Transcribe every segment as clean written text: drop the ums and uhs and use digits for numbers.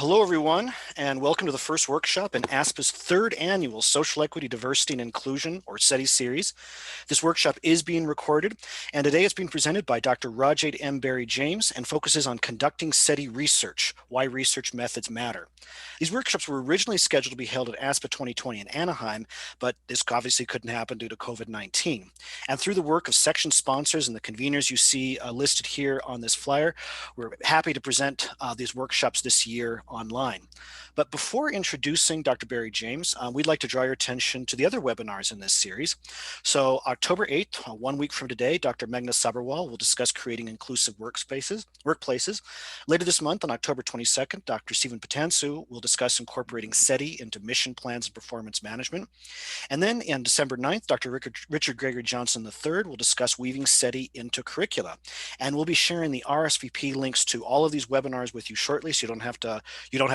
Hello, everyone, and welcome to the first workshop in ASPA's third annual Social Equity, Diversity, and Inclusion, or SETI series. This workshop is being recorded, and today it's being presented by Dr. Rajat M. Barry James and focuses on conducting SETI research, why research methods matter. These workshops were originally scheduled to be held at ASPA 2020 in Anaheim, but this obviously couldn't happen due to COVID-19. And through the work of section sponsors and the conveners you see listed here on this flyer, we're happy to present these workshops this year online. But before introducing Dr. Barry James, we'd like to draw your attention to the other webinars in this series. So October 8th, 1 week from today, Dr. Meghna Sabharwal will discuss creating inclusive workplaces. Later this month, on October 22nd, Dr. Stephen Patansu will discuss incorporating SETI into mission plans and performance management. And then on December 9th, Dr. Richard Gregory Johnson III will discuss weaving SETI into curricula. And we'll be sharing the RSVP links to all of these webinars with you shortly, so you don't have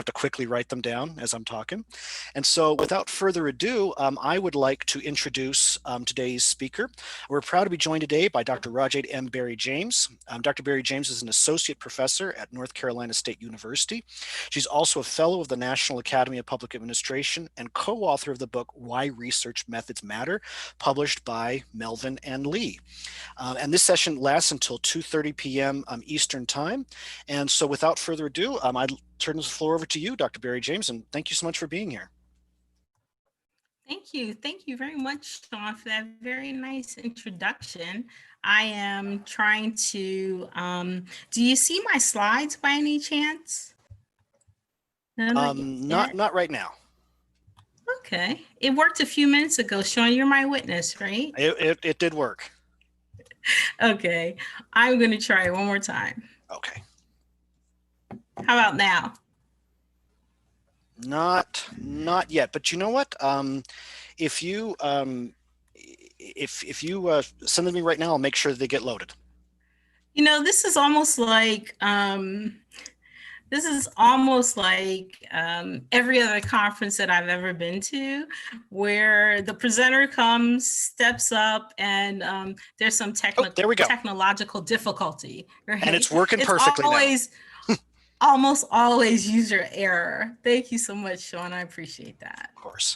to quickly write them down as I'm talking. And so without further ado, I would like to introduce today's speaker. We're proud to be joined today by Dr. Rajat M. Barry James. Dr. Barry James is an associate professor at North Carolina State University. She's also a fellow of the National Academy of Public Administration and co-author of the book Why Research Methods Matter, published by Melvin and Lee. And this session lasts until 2:30 p.m. Eastern Time. And so without further ado, I'd turn the floor over to you, Dr. Barry James, and thank you so much for being here. Thank you. Thank you very much, Sean, for that very nice introduction. I am trying to, do you see my slides by any chance? Not right now. Okay. It worked a few minutes ago. Sean, you're my witness, right? It did work. Okay. I'm going to try it one more time. Okay. How about now? Not yet, but you know what? If you send them to me right now, I'll make sure that they get loaded. You know, this is almost like every other conference that I've ever been to, where the presenter comes, steps up, and there's some technological difficulty. Right? And it's working perfectly now. Almost always user error. Thank you so much, Sean. I appreciate that. Of course.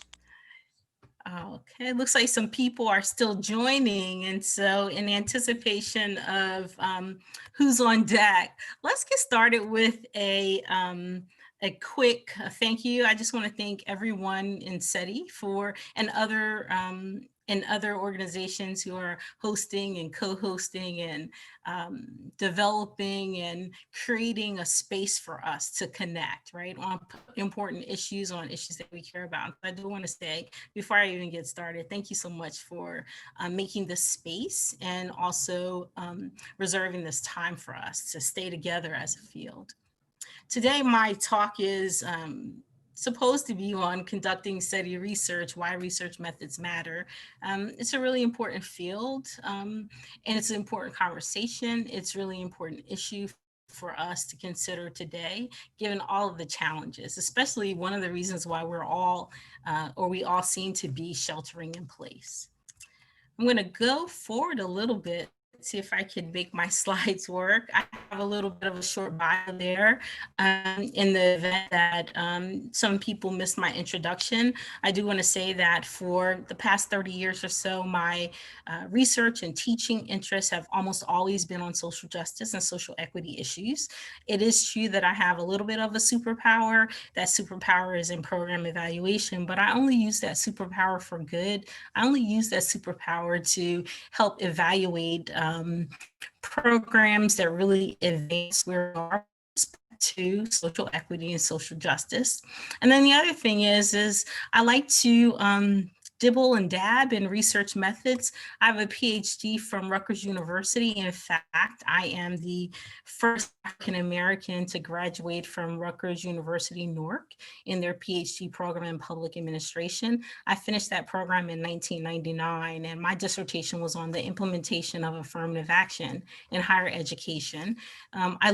Okay, it looks like some people are still joining. And so in anticipation of who's on deck, let's get started with a quick thank you. I just want to thank everyone in SETI and other organizations who are hosting and co-hosting and developing and creating a space for us to connect, right, on important issues, on issues that we care about. I do want to say, before I even get started, thank you so much for making this space and also reserving this time for us to stay together as a field. Today, my talk is supposed to be on conducting SETI research, why research methods matter. It's a really important field, and it's an important conversation. It's a really important issue for us to consider today, given all of the challenges, especially one of the reasons why we all seem to be sheltering in place. I'm going to go forward a little bit, see if I can make my slides work. I have a little bit of a short bio there. In the event that some people missed my introduction, I do want to say that for the past 30 years or so, my research and teaching interests have almost always been on social justice and social equity issues. It is true that I have a little bit of a superpower. That superpower is in program evaluation, but I only use that superpower for good. I only use that superpower to help evaluate programs that really advance where we are to social equity and social justice. And then the other thing is I like to dibble and dab in research methods. I have a PhD from Rutgers University. In fact, I am the first African-American to graduate from Rutgers University, Newark, in their PhD program in public administration. I finished that program in 1999, and my dissertation was on the implementation of affirmative action in higher education. I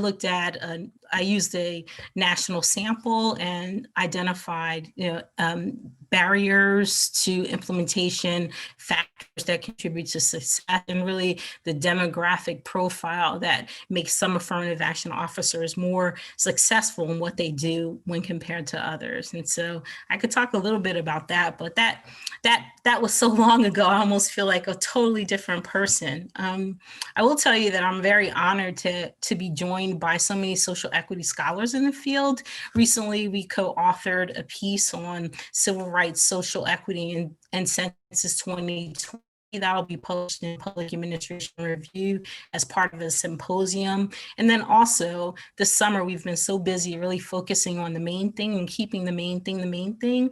used a national sample and identified barriers to implementation, factors that contribute to success, and really the demographic profile that makes some affirmative action officers more successful in what they do when compared to others. And so I could talk a little bit about that, but that was so long ago, I almost feel like a totally different person. I will tell you that I'm very honored to be joined by so many social equity scholars in the field. Recently, we co-authored a piece on civil rights, social equity, and Census 2020 that will be published in Public Administration Review as part of a symposium. And then also this summer, we've been so busy really focusing on the main thing and keeping the main thing.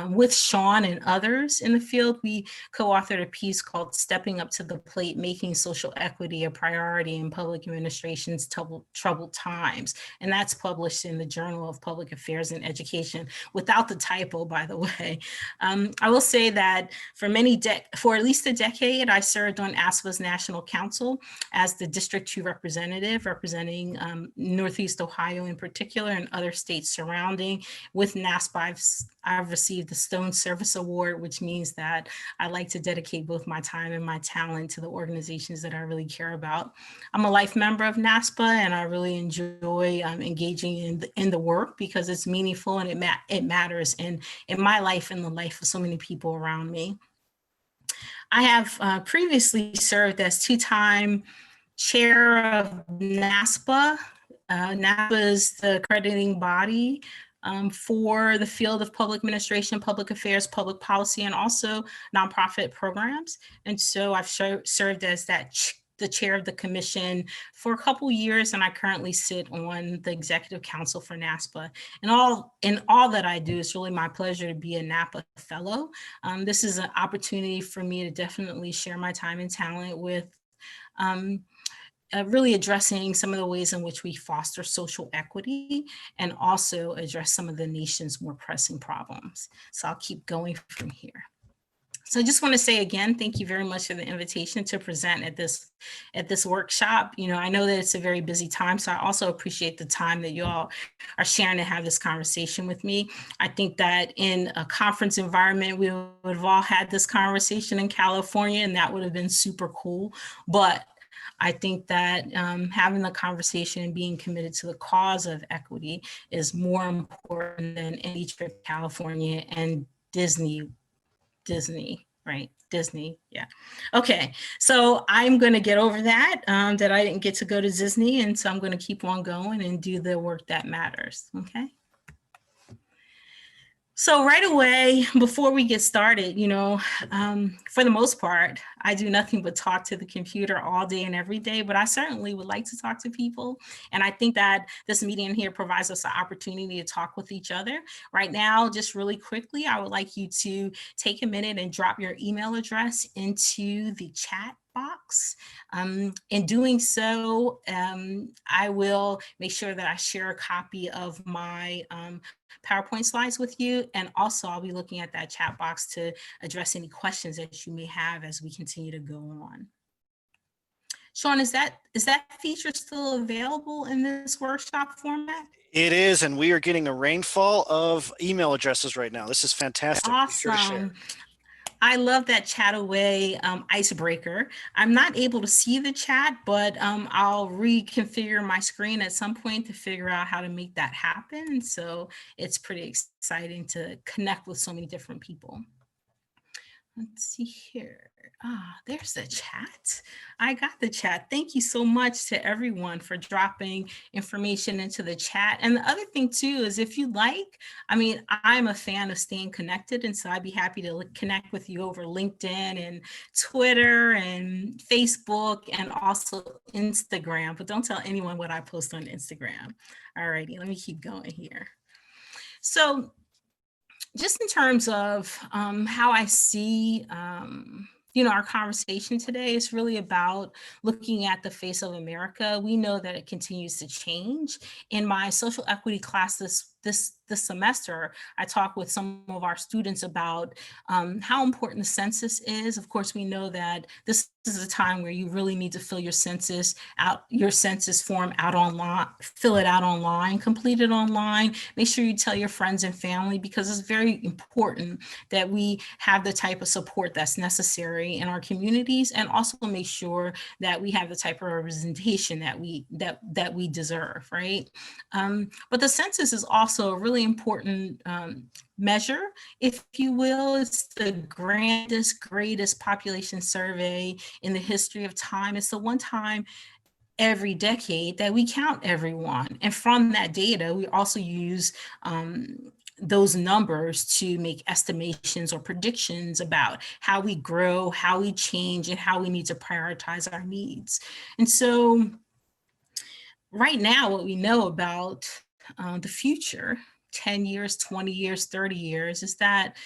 With Sean and others in the field, we co-authored a piece called Stepping Up to the Plate, Making Social Equity a Priority in Public Administration's Troubled Times. And that's published in the Journal of Public Affairs and Education, without the typo, by the way. I will say that for at least a decade, I served on ASPA's National Council as the District 2 representative, representing Northeast Ohio in particular and other states surrounding. With NASPA, I've received the Stone Service Award, which means that I like to dedicate both my time and my talent to the organizations that I really care about. I'm a life member of NASPA, and I really enjoy engaging in the work because it's meaningful and it matters in my life and the life of so many people around me. I have previously served as two-time chair of NASPA. NASPA is the accrediting body for the field of public administration, public affairs, public policy, and also nonprofit programs. And so I've served as the chair of the commission for a couple years, and I currently sit on the executive council for NASPA. And all that I do, it's really my pleasure to be a NAPA fellow. This is an opportunity for me to definitely share my time and talent with really addressing some of the ways in which we foster social equity and also address some of the nation's more pressing problems. So I'll keep going from here. So I just want to say again, thank you very much for the invitation to present at this workshop. You know, I know that it's a very busy time, so I also appreciate the time that you all are sharing to have this conversation with me. I think that in a conference environment, we would have all had this conversation in California, and that would have been super cool. But I think that having the conversation and being committed to the cause of equity is more important than any trip to California and Disney, right? Disney, yeah. Okay, so I'm gonna get over that, that I didn't get to go to Disney, and so I'm gonna keep on going and do the work that matters, okay? So right away, before we get started, you know, for the most part, I do nothing but talk to the computer all day and every day, but I certainly would like to talk to people. And I think that this meeting here provides us an opportunity to talk with each other. Right now, just really quickly, I would like you to take a minute and drop your email address into the chat box. In doing so, I will make sure that I share a copy of my PowerPoint slides with you. And also I'll be looking at that chat box to address any questions that you may have as we continue to go on. Sean, is that feature still available in this workshop format? It is, and we are getting a rainfall of email addresses right now. This is fantastic. Awesome. I love that chat away icebreaker. I'm not able to see the chat, but I'll reconfigure my screen at some point to figure out how to make that happen. So it's pretty exciting to connect with so many different people. Let's see here. There's the chat. I got the chat. Thank you so much to everyone for dropping information into the chat. And the other thing too is if you like, I mean, I'm a fan of staying connected. And so I'd be happy to connect with you over LinkedIn and Twitter and Facebook and also Instagram. But don't tell anyone what I post on Instagram. All righty, let me keep going here. So just in terms of how I see you know, our conversation today is really about looking at the face of America. We know that it continues to change. In my social equity class this this semester, I talked with some of our students about how important the census is. Of course, we know that this is a time where you really need to fill your census form out online, fill it out online, complete it online. Make sure you tell your friends and family, because it's very important that we have the type of support that's necessary in our communities, and also make sure that we have the type of representation that we deserve, right? But the census is also a really important measure, if you will. It's the grandest, greatest population survey in the history of time. It's the one time every decade that we count everyone. And from that data, we also use those numbers to make estimations or predictions about how we grow, how we change, and how we need to prioritize our needs. And so right now, what we know about the future, 10 years, 20 years, 30 years, is that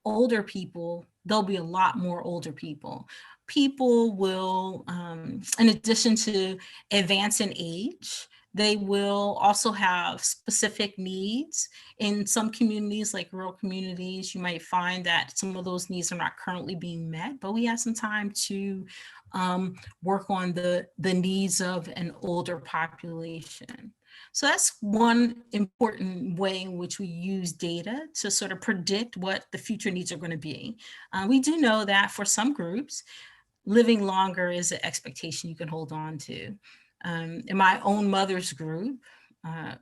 older people, there'll be a lot more older people. People will, in addition to advance in age, they will also have specific needs. In some communities, like rural communities, you might find that some of those needs are not currently being met, but we have some time to work on the needs of an older population. So that's one important way in which we use data to sort of predict what the future needs are going to be. We do know that for some groups, living longer is an expectation you can hold on to. In my own mother's group,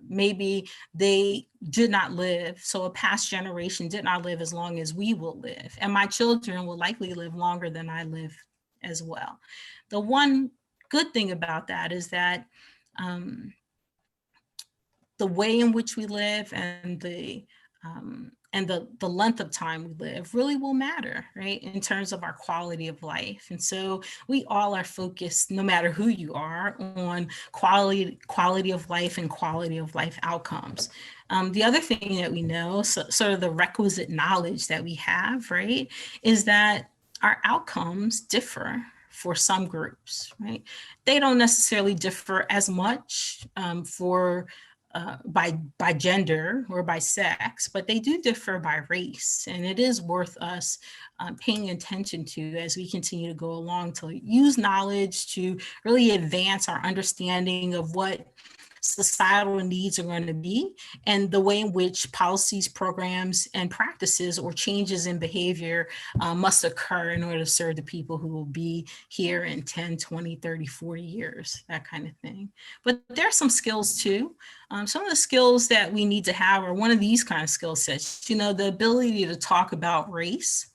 maybe they did not live, so a past generation did not live as long as we will live. And my children will likely live longer than I live as well. The one good thing about that is that the way in which we live and the length of time we live really will matter, right, in terms of our quality of life. And so we all are focused, no matter who you are, on quality of life and quality of life outcomes. The other thing that we know, sort of the requisite knowledge that we have, right, is that our outcomes differ for some groups, right? They don't necessarily differ as much by gender or by sex, but they do differ by race. And it is worth us paying attention to as we continue to go along, to use knowledge to really advance our understanding of what societal needs are going to be, and the way in which policies, programs, and practices or changes in behavior must occur in order to serve the people who will be here in 10, 20, 30, 40 years, that kind of thing. But there are some skills too. Some of the skills that we need to have are one of these kind of skill sets, the ability to talk about race,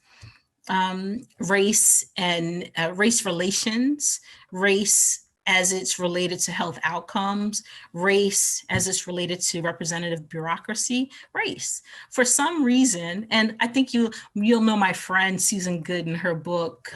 race and race relations, race as it's related to health outcomes, race as it's related to representative bureaucracy, race. For some reason, and I think you'll know my friend Susan Good in her book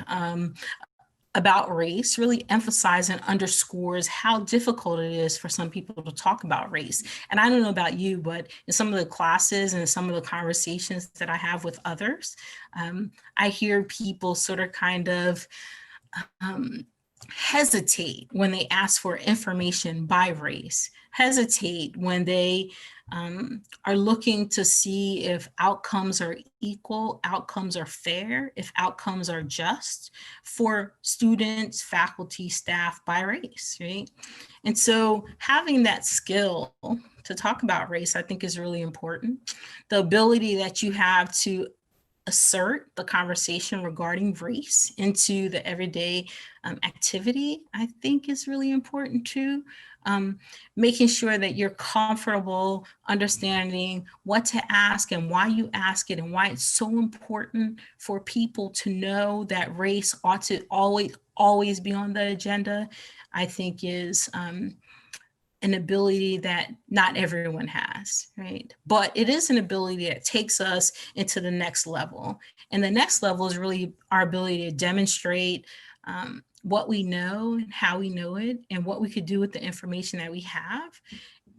about race really emphasizes and underscores how difficult it is for some people to talk about race. And I don't know about you, but in some of the classes and some of the conversations that I have with others, I hear people sort of kind of hesitate when they ask for information by race, hesitate when they are looking to see if outcomes are equal, outcomes are fair, if outcomes are just for students, faculty, staff by race, right? And so having that skill to talk about race, I think, is really important. The ability that you have to assert the conversation regarding race into the everyday activity, I think, is really important too. Making sure that you're comfortable understanding what to ask and why you ask it, and why it's so important for people to know that race ought to always be on the agenda, I think is an ability that not everyone has, right? But it is an ability that takes us into the next level. And the next level is really our ability to demonstrate what we know and how we know it, and what we could do with the information that we have.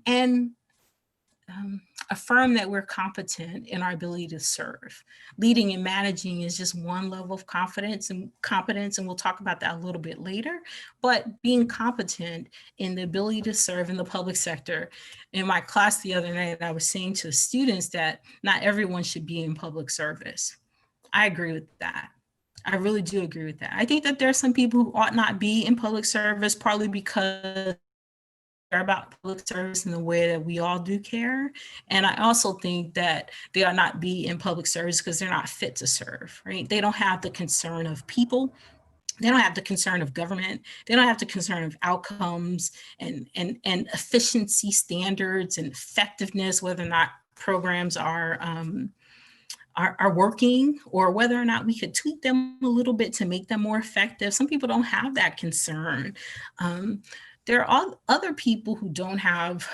And affirm that we're competent in our ability to serve. Leading and managing is just one level of confidence and competence, and we'll talk about that a little bit later. But being competent in the ability to serve in the public sector. In my class the other night, I was saying to the students that not everyone should be in public service. I agree with that. I really do agree with that. I think that there are some people who ought not be in public service, partly because about public service in the way that we all do care. And I also think that they ought not be in public service because they're not fit to serve, right? They don't have the concern of people. They don't have the concern of government. They don't have the concern of outcomes and efficiency standards and effectiveness, whether or not programs are working, or whether or not we could tweak them a little bit to make them more effective. Some people don't have that concern. There are other people who don't have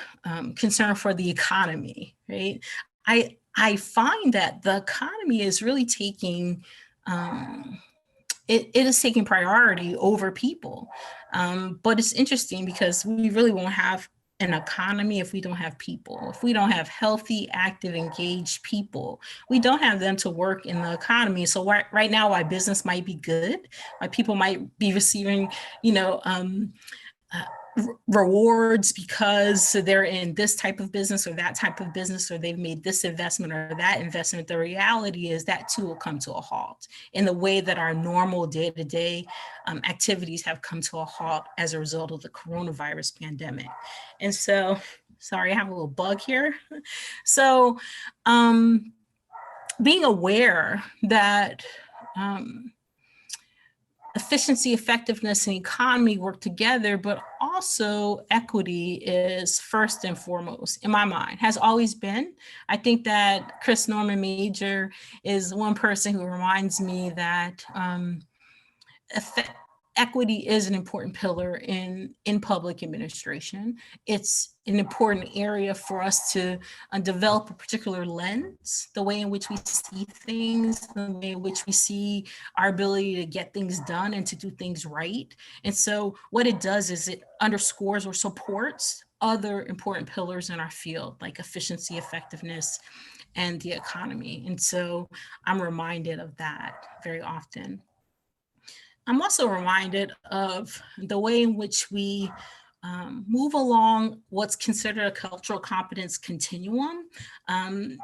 concern for the economy, right? I find that the economy is really taking, it is taking priority over people. But it's interesting because we really won't have an economy if we don't have people, if we don't have healthy, active, engaged people. We don't have them to work in the economy. So right now, why business might be good, why people might be receiving, rewards because they're in this type of business or that type of business, or they've made this investment or that investment. The reality is that too will come to a halt in the way that our normal day-to-day activities have come to a halt as a result of the coronavirus pandemic. And so, sorry, I have a little bug here. So being aware that efficiency, effectiveness, and economy work together, but also equity is first and foremost in my mind, has always been. I think that Chris Norman Major is one person who reminds me that equity is an important pillar in public administration. It's an important area for us to develop a particular lens, the way in which we see things, the way in which we see our ability to get things done and to do things right. And so what it does is it underscores or supports other important pillars in our field, like efficiency, effectiveness, and the economy. And so I'm reminded of that very often. I'm also reminded of the way in which we move along what's considered a cultural competence continuum.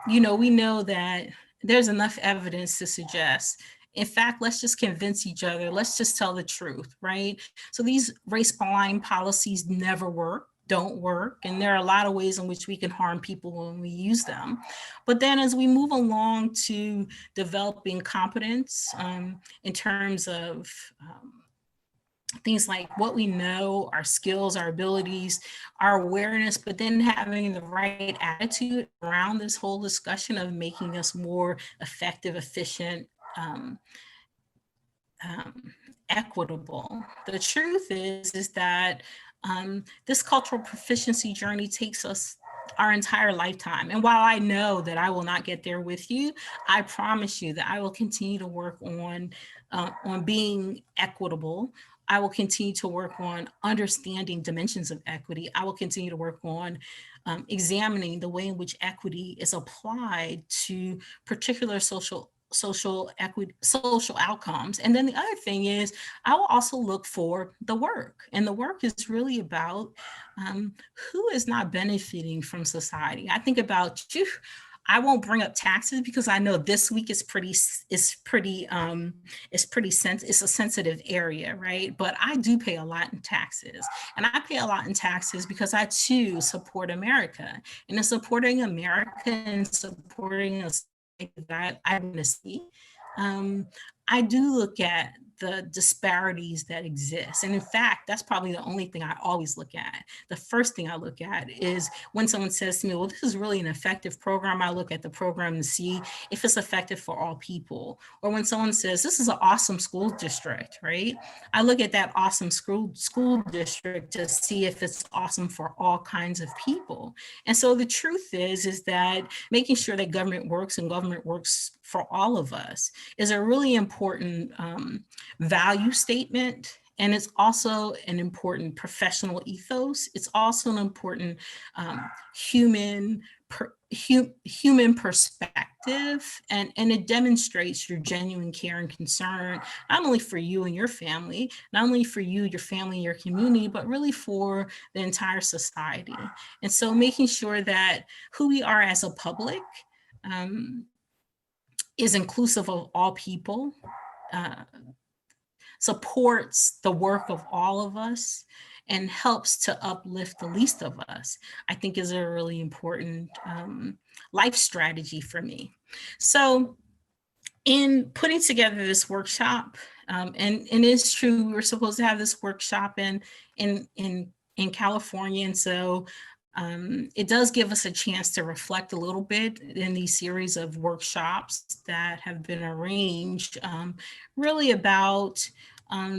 We know that there's enough evidence to suggest, in fact, let's just convince each other, let's just tell the truth, right? So these race-blind policies never work, don't work, and there are a lot of ways in which we can harm people when we use them. But then as we move along to developing competence in terms of things like what we know, our skills, our abilities, our awareness, but then having the right attitude around this whole discussion of making us more effective, efficient, equitable. The truth is that this cultural proficiency journey takes us our entire lifetime. And while I know that I will not get there with you, I promise you that I will continue to work on being equitable. I will continue to work on understanding dimensions of equity. I will continue to work on examining the way in which equity is applied to particular social equity, social outcomes. And then the other thing is I will also look for the work. And the work is really about who is not benefiting from society. I think about you. I won't bring up taxes because I know this week is it's a sensitive area, right? But I do pay a lot in taxes, and I pay a lot in taxes because I too support America, and in supporting America and supporting us that I want to see, I do look at the disparities that exist. And in fact, that's probably the only thing I always look at. The first thing I look at is when someone says to me, well, this is really an effective program. I look at the program to see if it's effective for all people. Or when someone says, this is an awesome school district, right? I look at that awesome school district to see if it's awesome for all kinds of people. And so the truth is that making sure that government works and government works for all of us is a really important value statement And it's also an important professional ethos. It's also an important human human perspective, and it demonstrates your genuine care and concern, not only for you and your family, not only for you, your family, your community, but really for the entire society. And so making sure that who we are as a public um, is inclusive of all people, uh, supports the work of all of us, and helps to uplift the least of us, I think is a really important life strategy for me. So in putting together this workshop, and it's true, we were supposed to have this workshop in in California, and so it does give us a chance to reflect a little bit in these series of workshops that have been arranged, really about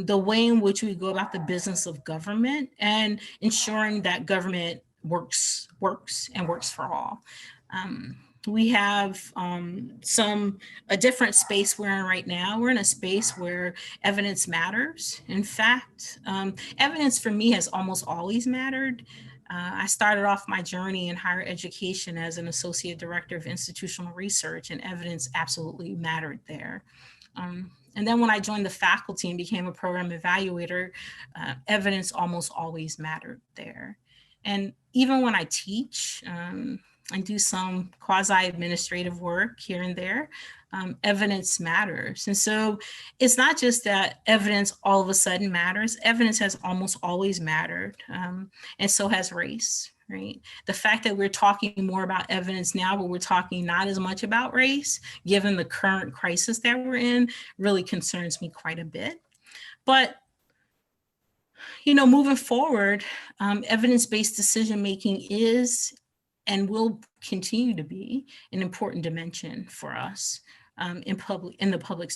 the way in which we go about the business of government and ensuring that government works for all. We have a different space we're in right now. We're in a space where evidence matters. In fact, evidence for me has almost always mattered. I started off my journey in higher education as an associate director of institutional research, and evidence absolutely mattered there. And then when I joined the faculty and became a program evaluator, evidence almost always mattered there. And even when I teach, I do some quasi-administrative work here and there, evidence matters. And so it's not just that evidence all of a sudden matters, evidence has almost always mattered, and so has race, right? The fact that we're talking more about evidence now, but we're talking not as much about race, given the current crisis that we're in, really concerns me quite a bit. But moving forward, evidence-based decision-making is and will continue to be an important dimension for us in the public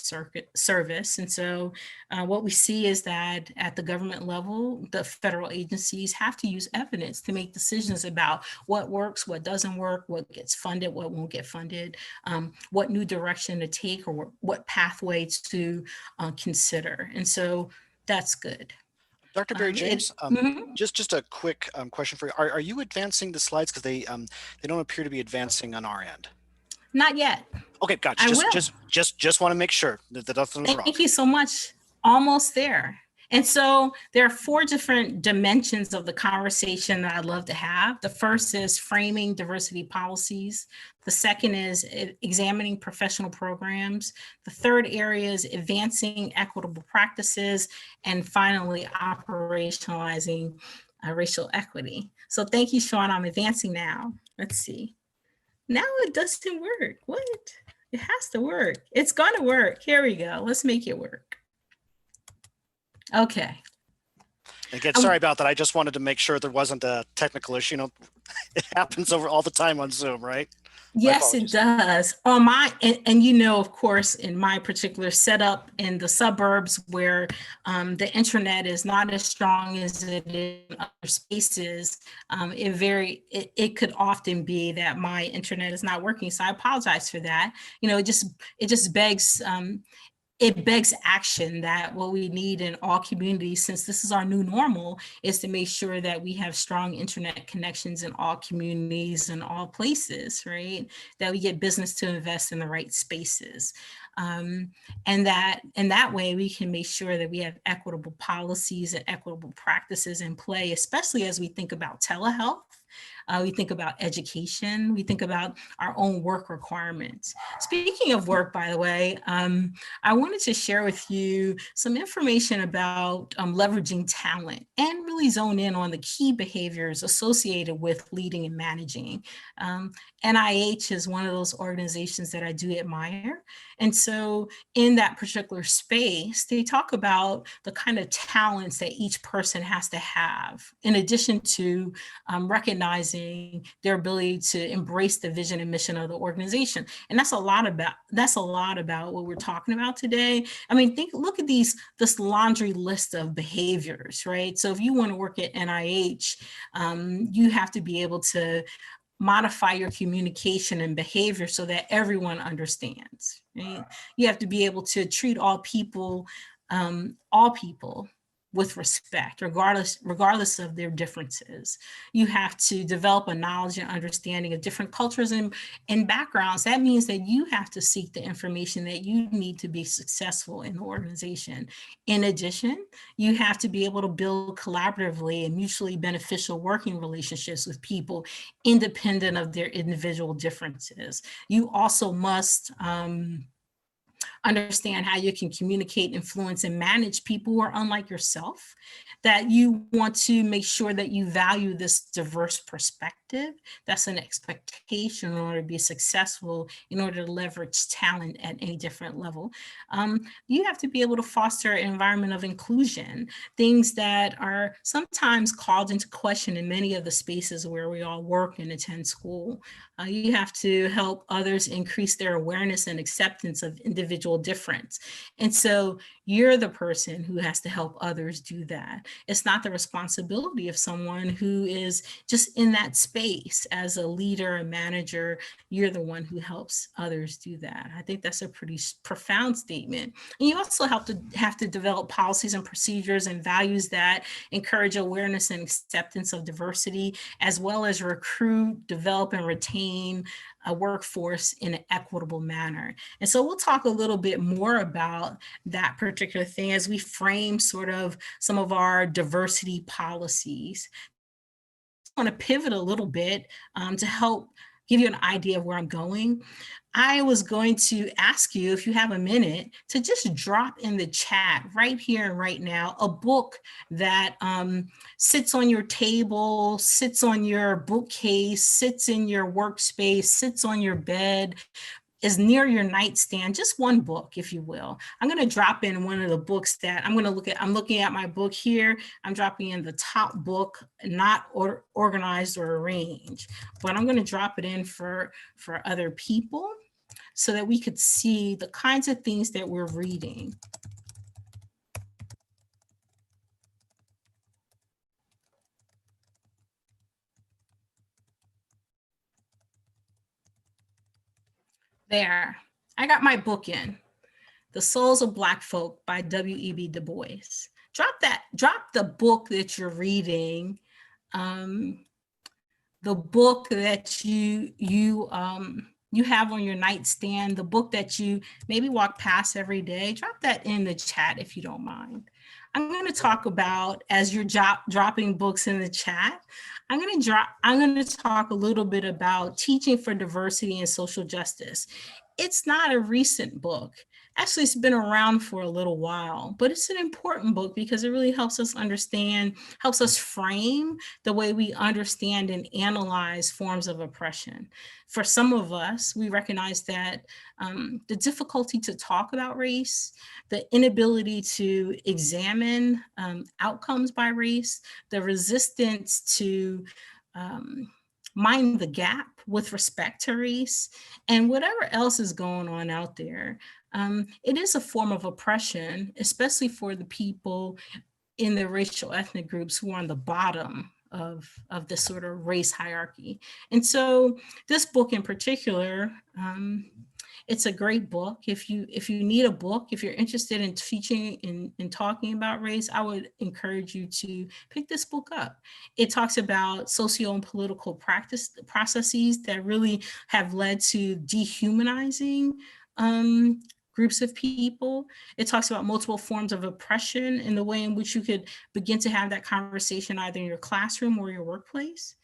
service. And so what we see is that at the government level, the federal agencies have to use evidence to make decisions about what works, what doesn't work, what gets funded, what won't get funded, what new direction to take, or what pathway to consider. And so that's good. Dr. Berry-James, just a quick question for you. Are you advancing the slides? Because they don't appear to be advancing on our end. Not yet. Okay, gotcha. Just want to make sure that nothing's wrong. Thank you so much. Almost there. And so there are 4 different dimensions of the conversation that I'd love to have. The first is framing diversity policies. The second is examining professional programs. The third area is advancing equitable practices. And finally, operationalizing racial equity. So thank you, Sean. I'm advancing now. Let's see. Now it doesn't work. What? It has to work. It's going to work. Here we go. Let's make it work. Okay. Again, sorry about that. I just wanted to make sure there wasn't a technical issue. It happens over all the time on Zoom, right? Yes, it does. On my, and of course, in my particular setup in the suburbs where the internet is not as strong as it is in other spaces, it could often be that my internet is not working. So I apologize for that. It just begs it begs action that what we need in all communities, since this is our new normal, is to make sure that we have strong internet connections in all communities and all places, right? That we get business to invest in the right spaces. And that way we can make sure that we have equitable policies and equitable practices in play, especially as we think about telehealth. We think about education. We think about our own work requirements. Speaking of work, by the way, I wanted to share with you some information about leveraging talent and really zone in on the key behaviors associated with leading and managing. NIH is one of those organizations that I do admire. And so in that particular space, they talk about the kind of talents that each person has to have, in addition to recognizing their ability to embrace the vision and mission of the organization. And that's a lot about what we're talking about today. I mean, look at this laundry list of behaviors, right? So if you want to work at NIH, you have to be able to modify your communication and behavior so that everyone understands, right? You have to be able to treat all people with respect, regardless of their differences. You have to develop a knowledge and understanding of different cultures and backgrounds. That means that you have to seek the information that you need to be successful in the organization. In addition, you have to be able to build collaboratively and mutually beneficial working relationships with people independent of their individual differences. You also must understand how you can communicate, influence, and manage people who are unlike yourself, that you want to make sure that you value this diverse perspective. That's an expectation in order to be successful, in order to leverage talent at any different level. You have to be able to foster an environment of inclusion, things that are sometimes called into question in many of the spaces where we all work and attend school. You have to help others increase their awareness and acceptance of individual difference. And so you're the person who has to help others do that. It's not the responsibility of someone who is just in that space as a leader, a manager. You're the one who helps others do that. I think that's a pretty profound statement. And you also have to develop policies and procedures and values that encourage awareness and acceptance of diversity, as well as recruit, develop, and retain a workforce in an equitable manner. And so we'll talk a little bit more about that particular thing as we frame sort of some of our diversity policies. I want to pivot a little bit to help give you an idea of where I'm going. I was going to ask you, if you have a minute, to just drop in the chat right here and right now a book that sits on your table, sits on your bookcase, sits in your workspace, sits on your bed, is near your nightstand, just one book, if you will. I'm going to drop in one of the books that I'm going to look at. I'm looking at my book here. I'm dropping in the top book, not organized or arranged, but I'm going to drop it in for other people so that we could see the kinds of things that we're reading. There, I got my book in. The Souls of Black Folk by W.E.B. Du Bois. Drop the book that you're reading, the book that you have on your nightstand, the book that you maybe walk past every day. Drop that in the chat if you don't mind. I'm going to talk about, as you're dropping books in the chat, I'm going to talk a little bit about Teaching for Diversity and Social Justice. It's not a recent book. Actually, it's been around for a little while, but it's an important book because it really helps us understand, helps us frame the way we understand and analyze forms of oppression. For some of us, we recognize that the difficulty to talk about race, the inability to examine outcomes by race, the resistance to mind the gap with respect to race, and whatever else is going on out there. It is a form of oppression, especially for the people in the racial ethnic groups who are on the bottom of this sort of race hierarchy. And so this book in particular, it's a great book. If you need a book, if you're interested in teaching and talking about race, I would encourage you to pick this book up. It talks about socio and political processes that really have led to dehumanizing groups of people. It talks about multiple forms of oppression and the way in which you could begin to have that conversation either in your classroom or your workplace.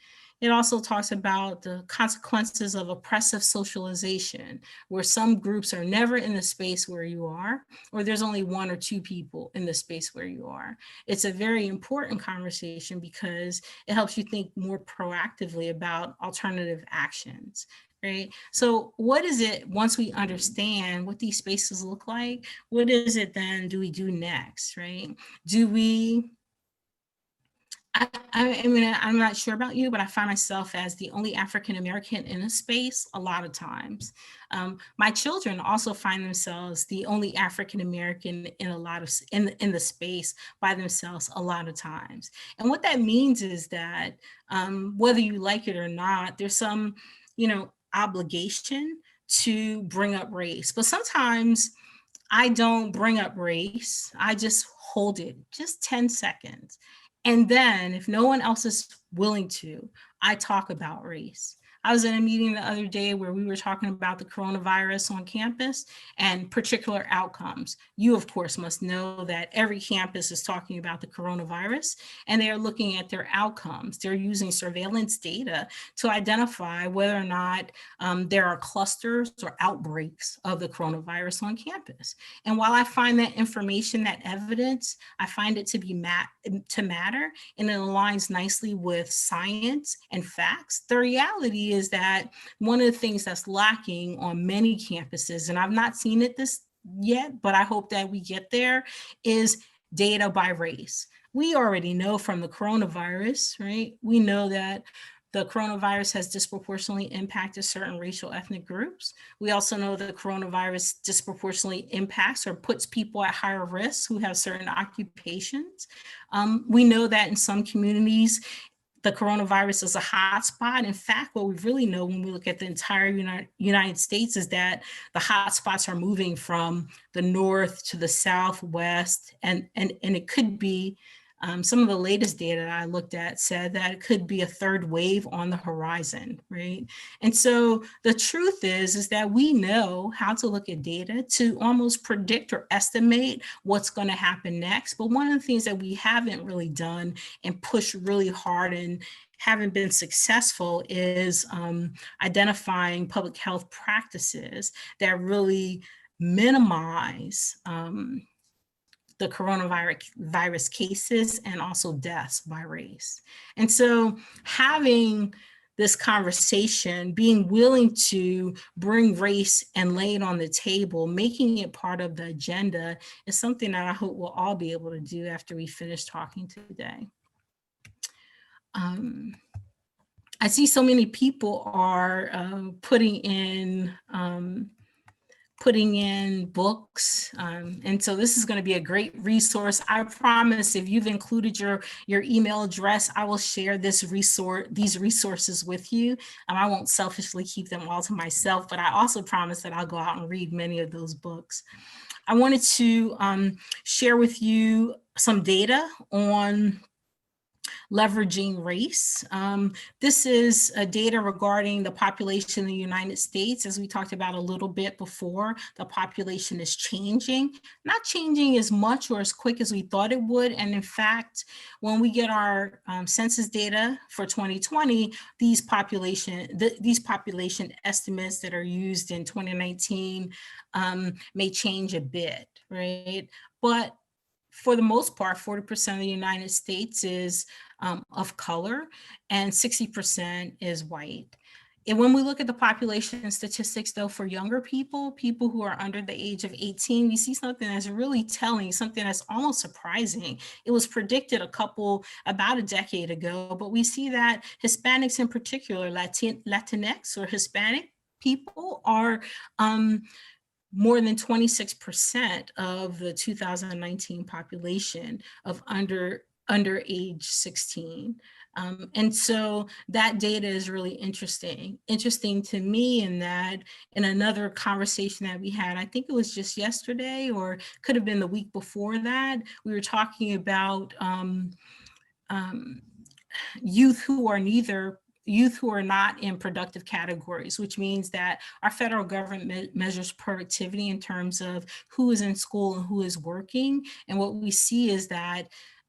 It also talks about the consequences of oppressive socialization, where some groups are never in the space where you are, or there's only one or two people in the space where you are. It's a very important conversation because it helps you think more proactively about alternative actions. Right? So what is it, once we understand what these spaces look like, what is it then do we do next, right? Do we, I mean, I'm not sure about you, but I find myself as the only African-American in a space a lot of times. My children also find themselves the only African-American in a lot of, in the space by themselves a lot of times. And what that means is that whether you like it or not, there's some, obligation to bring up race. But sometimes I don't bring up race. I just hold it just 10 seconds. And then if no one else is willing to, I talk about race. I was in a meeting the other day where we were talking about the coronavirus on campus and particular outcomes. You, of course, must know that every campus is talking about the coronavirus and they are looking at their outcomes. They're using surveillance data to identify whether or not there are clusters or outbreaks of the coronavirus on campus. And while I find that information, that evidence, I find it to be to matter, and it aligns nicely with science and facts. The reality is that one of the things that's lacking on many campuses, and I've not seen it this yet, but I hope that we get there, is data by race. We already know from the coronavirus, right? We know that the coronavirus has disproportionately impacted certain racial ethnic groups. We also know that the coronavirus disproportionately impacts or puts people at higher risk who have certain occupations. We know that in some communities, the coronavirus is a hotspot. In fact, what we really know when we look at the entire United States is that the hotspots are moving from the north to the southwest, and it could be some of the latest data that I looked at said that it could be a third wave on the horizon, right? And so the truth is that we know how to look at data to almost predict or estimate what's going to happen next. But one of the things that we haven't really done and pushed really hard and haven't been successful is identifying public health practices that really minimize the coronavirus cases and also deaths by race. And so having this conversation, being willing to bring race and lay it on the table, making it part of the agenda is something that I hope we'll all be able to do after we finish talking today. I see so many people are putting in books. And so this is going to be a great resource. I promise if you've included your email address, I will share these resources with you. I won't selfishly keep them all to myself, but I also promise that I'll go out and read many of those books. I wanted to share with you some data on leveraging race. This is data regarding the population in the United States. As we talked about a little bit before, the population is changing, not changing as much or as quick as we thought it would. And in fact, when we get our census data for 2020, these population estimates that are used in 2019 may change a bit, right? But for the most part, 40% of the United States is of color and 60% is white. And when we look at the population statistics, though, for younger people who are under the age of 18, we see something that's really telling, something that's almost surprising. It was predicted about a decade ago, but we see that Hispanics in particular, Latinx or Hispanic people are more than 26% of the 2019 population of under age 16. And so that data is really interesting to me, in that in another conversation that we had, I think it was just yesterday or could have been the week before that, we were talking about youth who are not in productive categories, which means that our federal government measures productivity in terms of who is in school and who is working. And what we see is that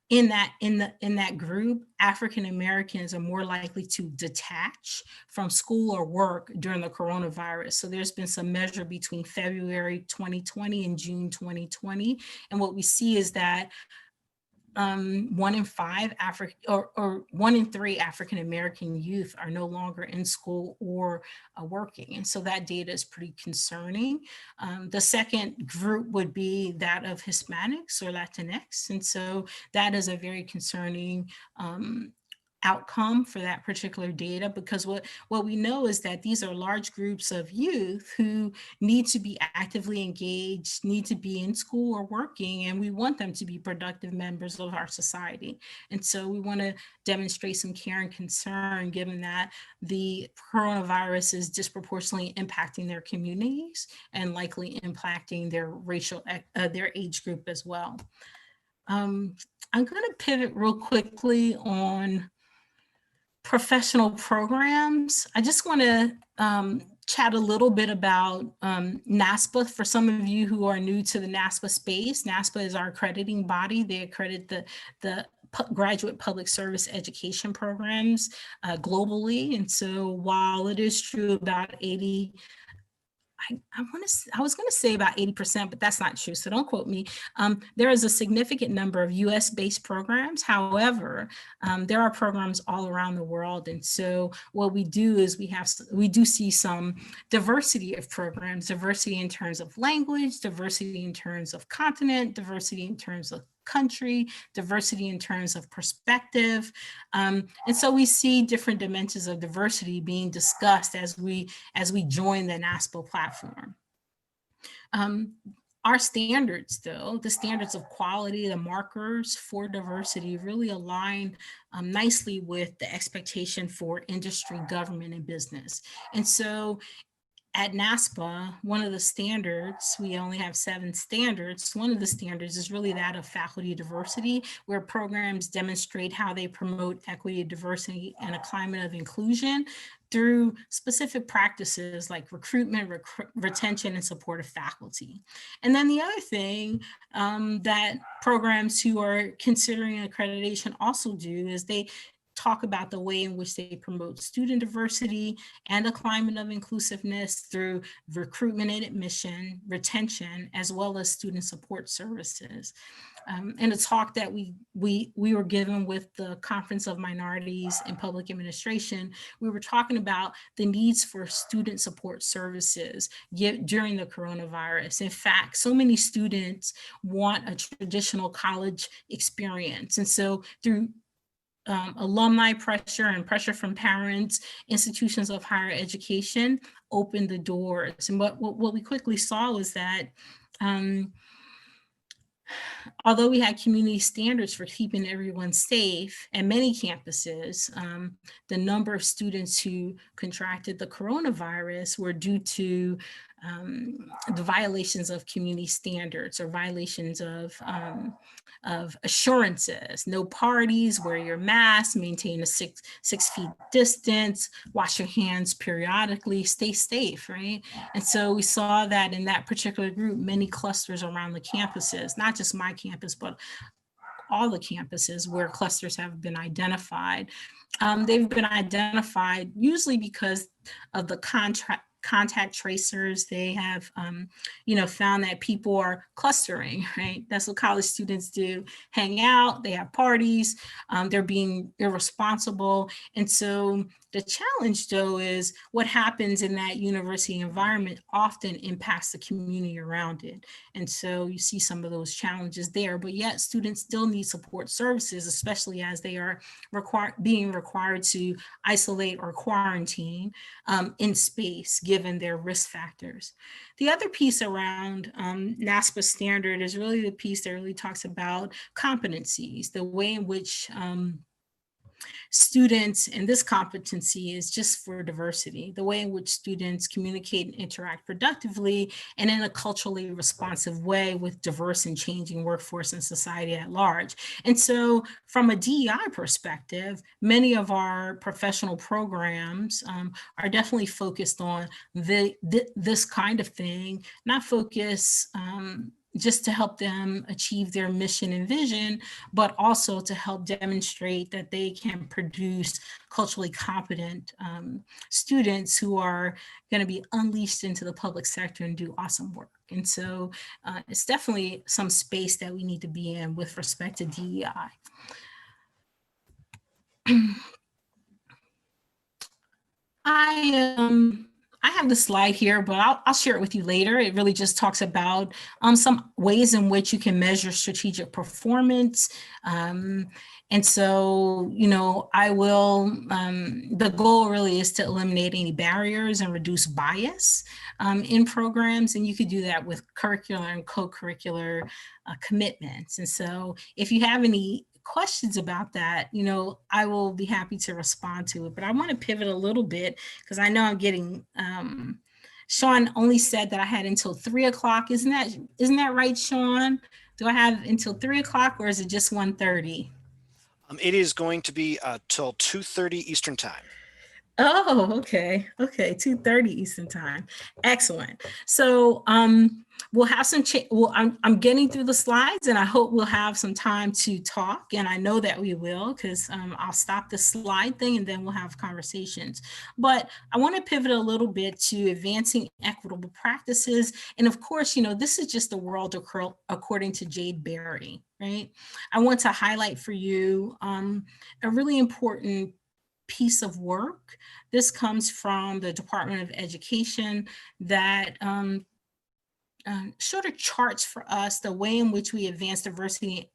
in that group, African Americans are more likely to detach from school or work during the coronavirus. So there's been some measure between February 2020 and June 2020. And what we see is that 1 in 5 1 in 3 African American youth are no longer in school or working. And so that data is pretty concerning. The second group would be that of Hispanics or Latinx. And so that is a very concerning outcome for that particular data, because what we know is that these are large groups of youth who need to be actively engaged, need to be in school or working, and we want them to be productive members of our society. And so we want to demonstrate some care and concern, given that the coronavirus is disproportionately impacting their communities and likely impacting their their age group as well. I'm going to pivot real quickly on professional programs. I just want to chat a little bit about NASPA. For some of you who are new to the NASPA space, NASPA is our accrediting body. They accredit the graduate public service education programs globally. And so while it is true about 80, I was going to say about 80%, but that's not true. So don't quote me. There is a significant number of US based programs. However, there are programs all around the world. And so what we do is we do see some diversity of programs, diversity in terms of language, diversity in terms of continent, diversity in terms of country, diversity in terms of perspective. And so we see different dimensions of diversity being discussed as we join the NASPO platform. Our standards, though, the standards of quality, the markers for diversity really align nicely with the expectation for industry, government, and business. And so at NASPA, one of the standards, we only have 7 standards. One of the standards is really that of faculty diversity, where programs demonstrate how they promote equity, diversity, and a climate of inclusion through specific practices like recruitment, retention, and support of faculty. And then the other thing that programs who are considering accreditation also do is they talk about the way in which they promote student diversity and a climate of inclusiveness through recruitment and admission, retention, as well as student support services. And a talk that we were given with the Conference of Minorities in Public Administration, we were talking about the needs for student support services during the coronavirus. In fact, so many students want a traditional college experience. And so through alumni pressure and pressure from parents, institutions of higher education opened the doors. And what we quickly saw was that although we had community standards for keeping everyone safe at many campuses, the number of students who contracted the coronavirus were due to the violations of community standards or violations of assurances: no parties, wear your mask, maintain a six feet distance, wash your hands periodically, stay safe, right? And so we saw that in that particular group, many clusters around the campuses, not just my campus, but all the campuses where clusters have been identified. They've been identified usually because of the contact tracers. They have, found that people are clustering, right? That's what college students do: hang out, they have parties, they're being irresponsible. And so the challenge, though, is what happens in that university environment often impacts the community around it. And so you see some of those challenges there, but yet students still need support services, especially as they are being required to isolate or quarantine in space, given their risk factors. The other piece around NASPA standard is really the piece that really talks about competencies, the way in which students, and this competency is just for diversity, the way in which students communicate and interact productively and in a culturally responsive way with diverse and changing workforce and society at large. And so from a DEI perspective, many of our professional programs are definitely focused on this kind of thing, not focus just to help them achieve their mission and vision, but also to help demonstrate that they can produce culturally competent students who are going to be unleashed into the public sector and do awesome work. And so it's definitely some space that we need to be in with respect to DEI. I I have the slide here, but I'll share it with you later. It really just talks about some ways in which you can measure strategic performance. And so, I will, the goal really is to eliminate any barriers and reduce bias in programs. And you could do that with curricular and co-curricular commitments. And so if you have any questions about that, I will be happy to respond to it. But I want to pivot a little bit because I know I'm getting Sean only said that I had until 3 o'clock. Isn't that right, Sean? Do I have until 3 o'clock or is it just 1:30? It is going to be till 2:30 Eastern time. Oh, okay. Okay, 2:30 Eastern time. Excellent. So we'll have some well, I'm getting through the slides and I hope we'll have some time to talk. And I know that we will because I'll stop the slide thing and then we'll have conversations. But I want to pivot a little bit to advancing equitable practices. And of course, this is just the world according to Jade Berry, right? I want to highlight for you a really important piece of work. This comes from the Department of Education that sort of charts for us the way in which we advance diversity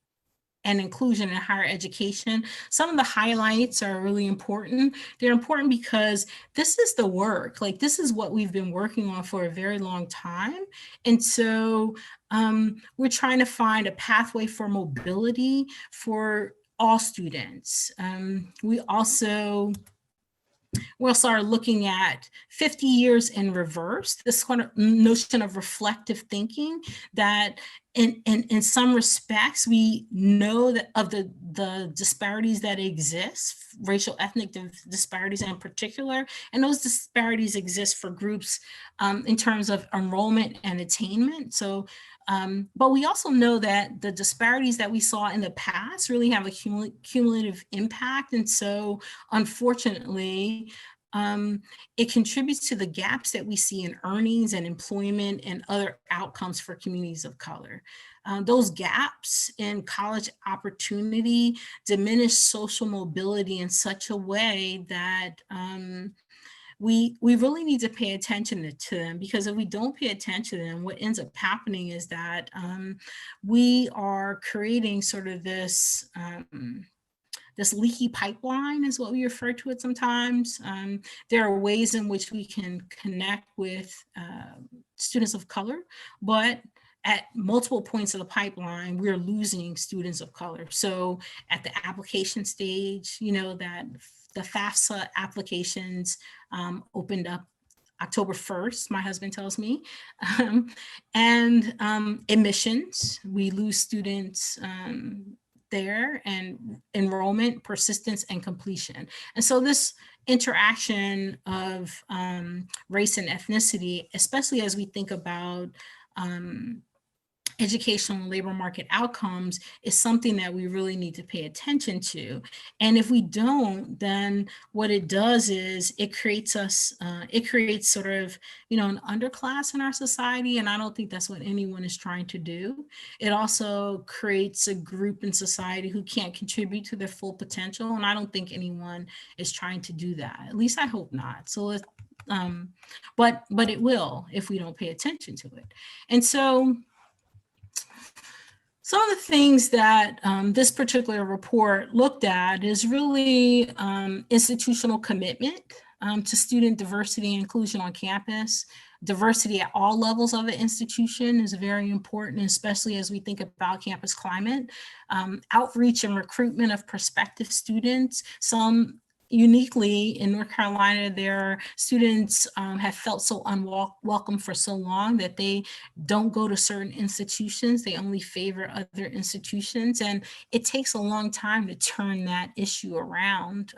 and inclusion in higher education. Some of the highlights are really important. They're important because this is the work, like this is what we've been working on for a very long time. And so we're trying to find a pathway for mobility for all students. We also are looking at 50 years in reverse, this kind of notion of reflective thinking that in some respects, we know that of the disparities that exist, racial ethnic disparities in particular, and those disparities exist for groups in terms of enrollment and attainment. So but we also know that the disparities that we saw in the past really have a cumulative impact. And so unfortunately, it contributes to the gaps that we see in earnings and employment and other outcomes for communities of color. Those gaps in college opportunity diminish social mobility in such a way that we really need to pay attention to them, because if we don't pay attention to them, what ends up happening is that we are creating sort of this this leaky pipeline is what we refer to it sometimes. There are ways in which we can connect with students of color, but at multiple points of the pipeline, we're losing students of color. So at the application stage, that the FAFSA applications opened up October 1st, my husband tells me, and admissions, we lose students there, and enrollment, persistence, and completion. And so this interaction of race and ethnicity, especially as we think about educational and labor market outcomes, is something that we really need to pay attention to. And if we don't, then what it does is it creates sort of, an underclass in our society. And I don't think that's what anyone is trying to do. It also creates a group in society who can't contribute to their full potential. And I don't think anyone is trying to do that. At least I hope not. So but it will if we don't pay attention to it. And so some of the things that this particular report looked at is really institutional commitment to student diversity and inclusion on campus. Diversity at all levels of the institution is very important, especially as we think about campus climate. Outreach and recruitment of prospective students. Some uniquely in North Carolina, their students have felt so unwelcome for so long that they don't go to certain institutions. They only favor other institutions. And it takes a long time to turn that issue around.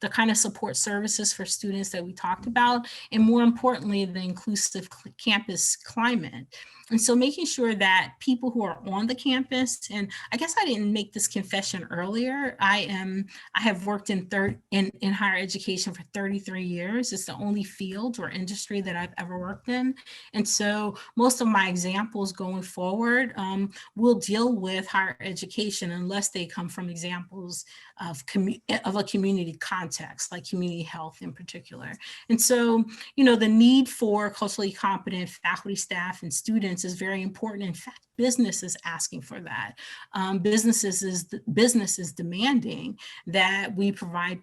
The kind of support services for students that we talked about, and more importantly, the inclusive campus climate. And so making sure that people who are on the campus, and I guess I didn't make this confession earlier, I have worked in in higher education for 33 years. It's the only field or industry that I've ever worked in. And so most of my examples going forward will deal with higher education unless they come from examples of a community context, like community health in particular. And so, you know, the need for culturally competent faculty, staff, and students is very important. In fact, business is asking for that. Business is demanding that we provide,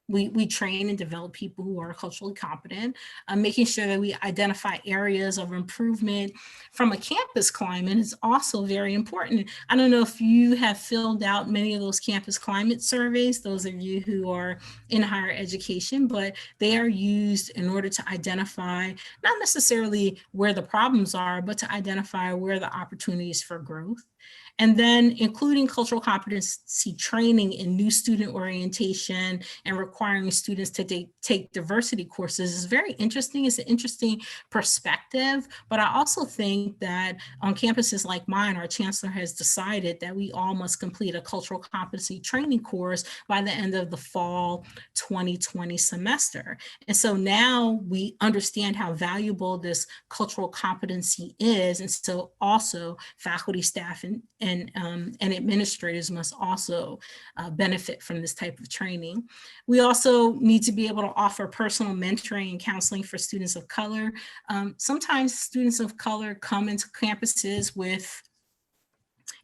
we train and develop people who are culturally competent, making sure that we identify areas of improvement from a campus climate is also very important. I don't know if you have filled out many of those campus climate surveys, those of you who are in higher education, but they are used in order to identify not necessarily where the problems are, but to identify where the opportunities for growth. And then including cultural competency training in new student orientation and requiring students to take diversity courses is very interesting. It's an interesting perspective, but I also think that on campuses like mine, our chancellor has decided that we all must complete a cultural competency training course by the end of the fall 2020 semester. And so now we understand how valuable this cultural competency is. And so also faculty, staff, and administrators must also benefit from this type of training. We also need to be able to offer personal mentoring and counseling for students of color. Sometimes students of color come into campuses with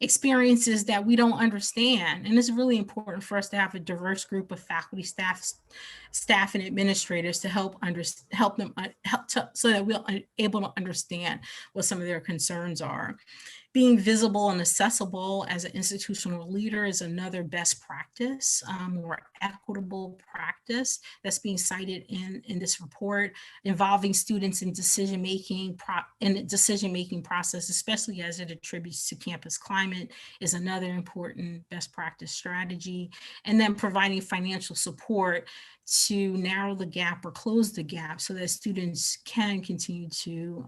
experiences that we don't understand. And it's really important for us to have a diverse group of faculty, staff and administrators to help them so that we're able to understand what some of their concerns are. Being visible and accessible as an institutional leader is another best practice or equitable practice that's being cited in this report, involving students in decision-making process, especially as it attributes to campus climate, is another important best practice strategy. And then providing financial support to narrow the gap or close the gap so that students can continue to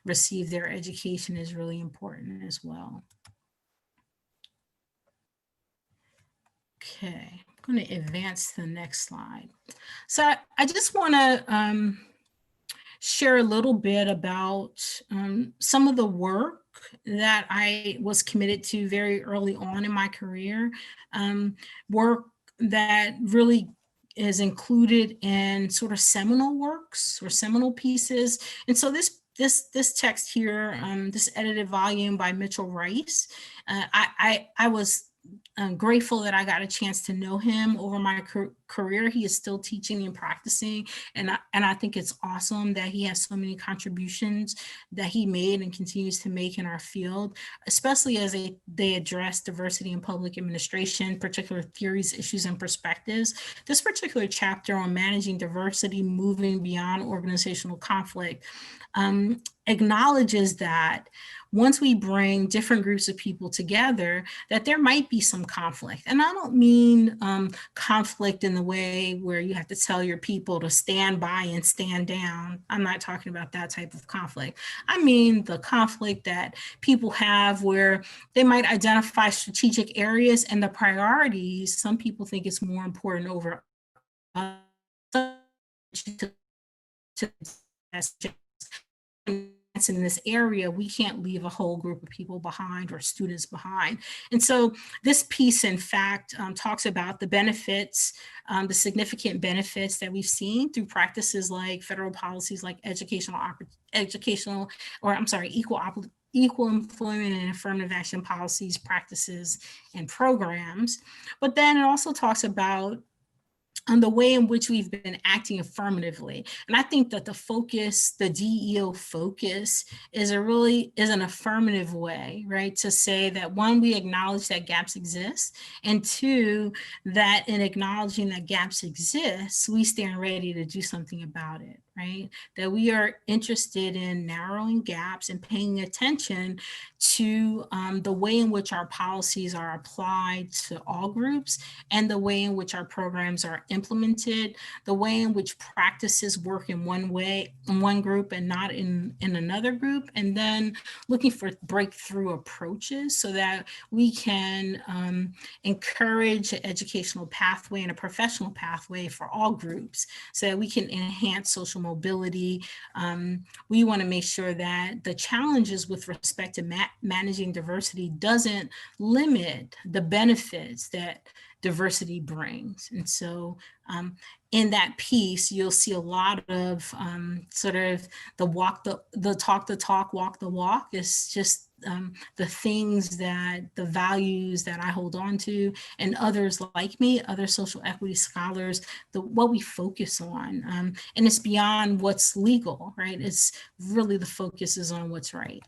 receive their education is really important as well. Okay, I'm going to advance to the next slide. So I just want to share a little bit about some of the work that I was committed to very early on in my career, work that really is included in sort of seminal works or seminal pieces. And so this text here, this edited volume by Mitchell Rice, I was grateful that I got a chance to know him over my career. He is still teaching and practicing, and I think it's awesome that he has so many contributions that he made and continues to make in our field, especially as they address diversity in public administration, particular theories, issues, and perspectives. This particular chapter on managing diversity, moving beyond organizational conflict, acknowledges that once we bring different groups of people together, that there might be some conflict. And I don't mean conflict in the way where you have to tell your people to stand by and stand down. I'm not talking about that type of conflict. I mean the conflict that people have where they might identify strategic areas and the priorities. Some people think it's more important over in this area, we can't leave a whole group of people behind or students behind. And so this piece, in fact, talks about the benefits, the significant benefits that we've seen through practices like federal policies like equal employment and affirmative action policies, practices, and programs. But then it also talks about the way in which we've been acting affirmatively. And I think that the focus, the DEO focus is an affirmative way, right? To say that one, we acknowledge that gaps exist, and two, that in acknowledging that gaps exist, we stand ready to do something about it, right? That we are interested in narrowing gaps and paying attention to the way in which our policies are applied to all groups, and the way in which our programs are implemented, the way in which practices work in one way, in one group and not in another group, and then looking for breakthrough approaches so that we can encourage an educational pathway and a professional pathway for all groups so that we can enhance social mobility. We want to make sure that the challenges with respect to managing diversity doesn't limit the benefits that diversity brings. And so in that piece, you'll see a lot of sort of the talk the talk, walk the walk. Is just the things that, the values that I hold on to, and others like me, other social equity scholars, what we focus on. And it's beyond what's legal, right? It's really, the focus is on what's right.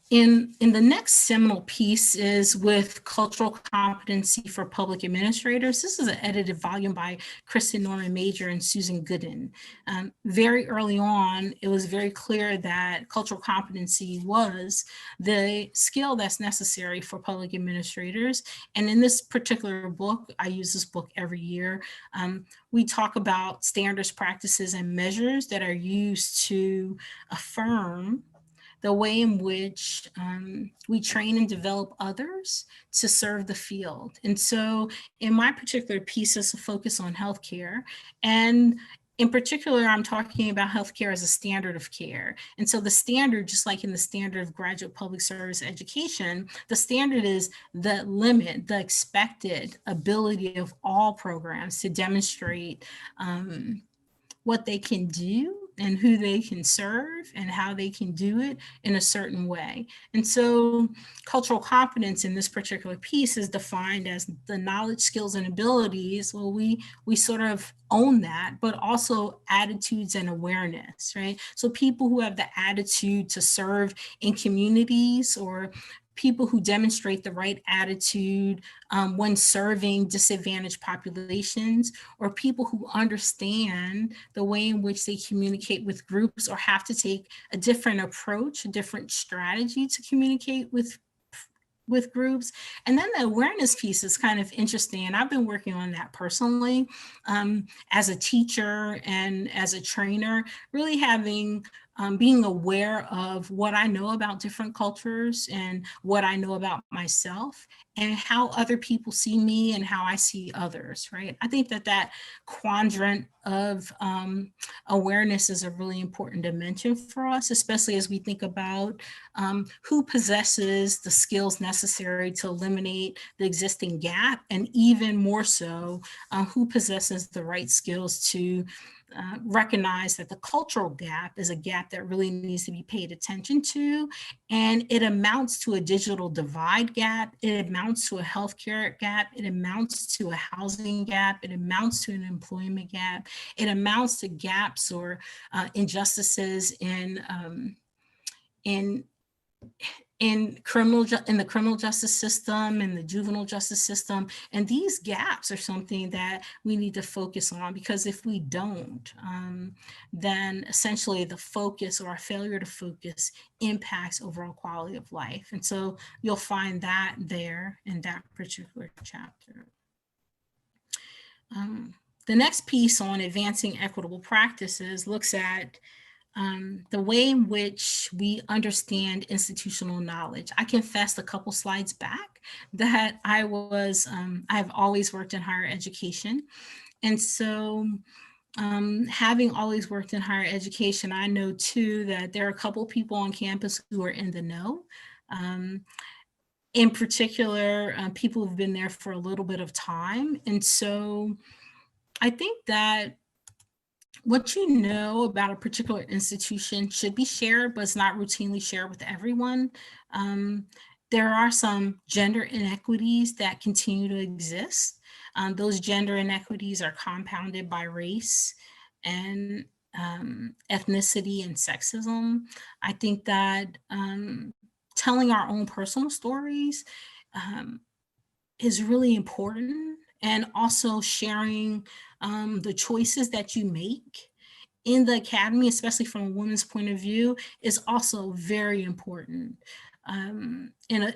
In the next seminal piece is with cultural competency for public administrators. This is an edited volume by Kristen Norman Major and Susan Gooden. Very early on, it was very clear that cultural competency was the skill that's necessary for public administrators. And in this particular book, I use this book every year, we talk about standards, practices, and measures that are used to affirm the way in which we train and develop others to serve the field. And so in my particular piece, is a focus on healthcare. And in particular, I'm talking about healthcare as a standard of care. And so the standard, just like in the standard of graduate public service education, the standard is the limit, the expected ability of all programs to demonstrate what they can do and who they can serve and how they can do it in a certain way. And so cultural competence in this particular piece is defined as the knowledge, skills, and abilities. Well, we sort of own that, but also attitudes and awareness, right? So people who have the attitude to serve in communities, or people who demonstrate the right attitude when serving disadvantaged populations, or people who understand the way in which they communicate with groups or have to take a different approach, a different strategy to communicate with groups. And then the awareness piece is kind of interesting. And I've been working on that personally as a teacher and as a trainer, really having being aware of what I know about different cultures and what I know about myself and how other people see me and how I see others, right? I think that quadrant of awareness is a really important dimension for us, especially as we think about who possesses the skills necessary to eliminate the existing gap, and even more so, who possesses the right skills to recognize that the cultural gap is a gap that really needs to be paid attention to. And it amounts to a digital divide gap. It amounts to a healthcare gap. It amounts to a housing gap. It amounts to an employment gap. It amounts to gaps or injustices in the criminal justice system and the juvenile justice system. And these gaps are something that we need to focus on, because if we don't, then essentially the focus, or our failure to focus, impacts overall quality of life. And so you'll find that there in that particular chapter. The next piece on advancing equitable practices looks at the way in which we understand institutional knowledge. I confessed a couple slides back that I've always worked in higher education. And so having always worked in higher education, I know too that there are a couple people on campus who are in the know. In particular, people who've been there for a little bit of time. And so I think that what you know about a particular institution should be shared, but it's not routinely shared with everyone. There are some gender inequities that continue to exist. Those gender inequities are compounded by race and ethnicity and sexism. I think that telling our own personal stories is really important, and also sharing the choices that you make in the academy, especially from a woman's point of view, is also very important. In a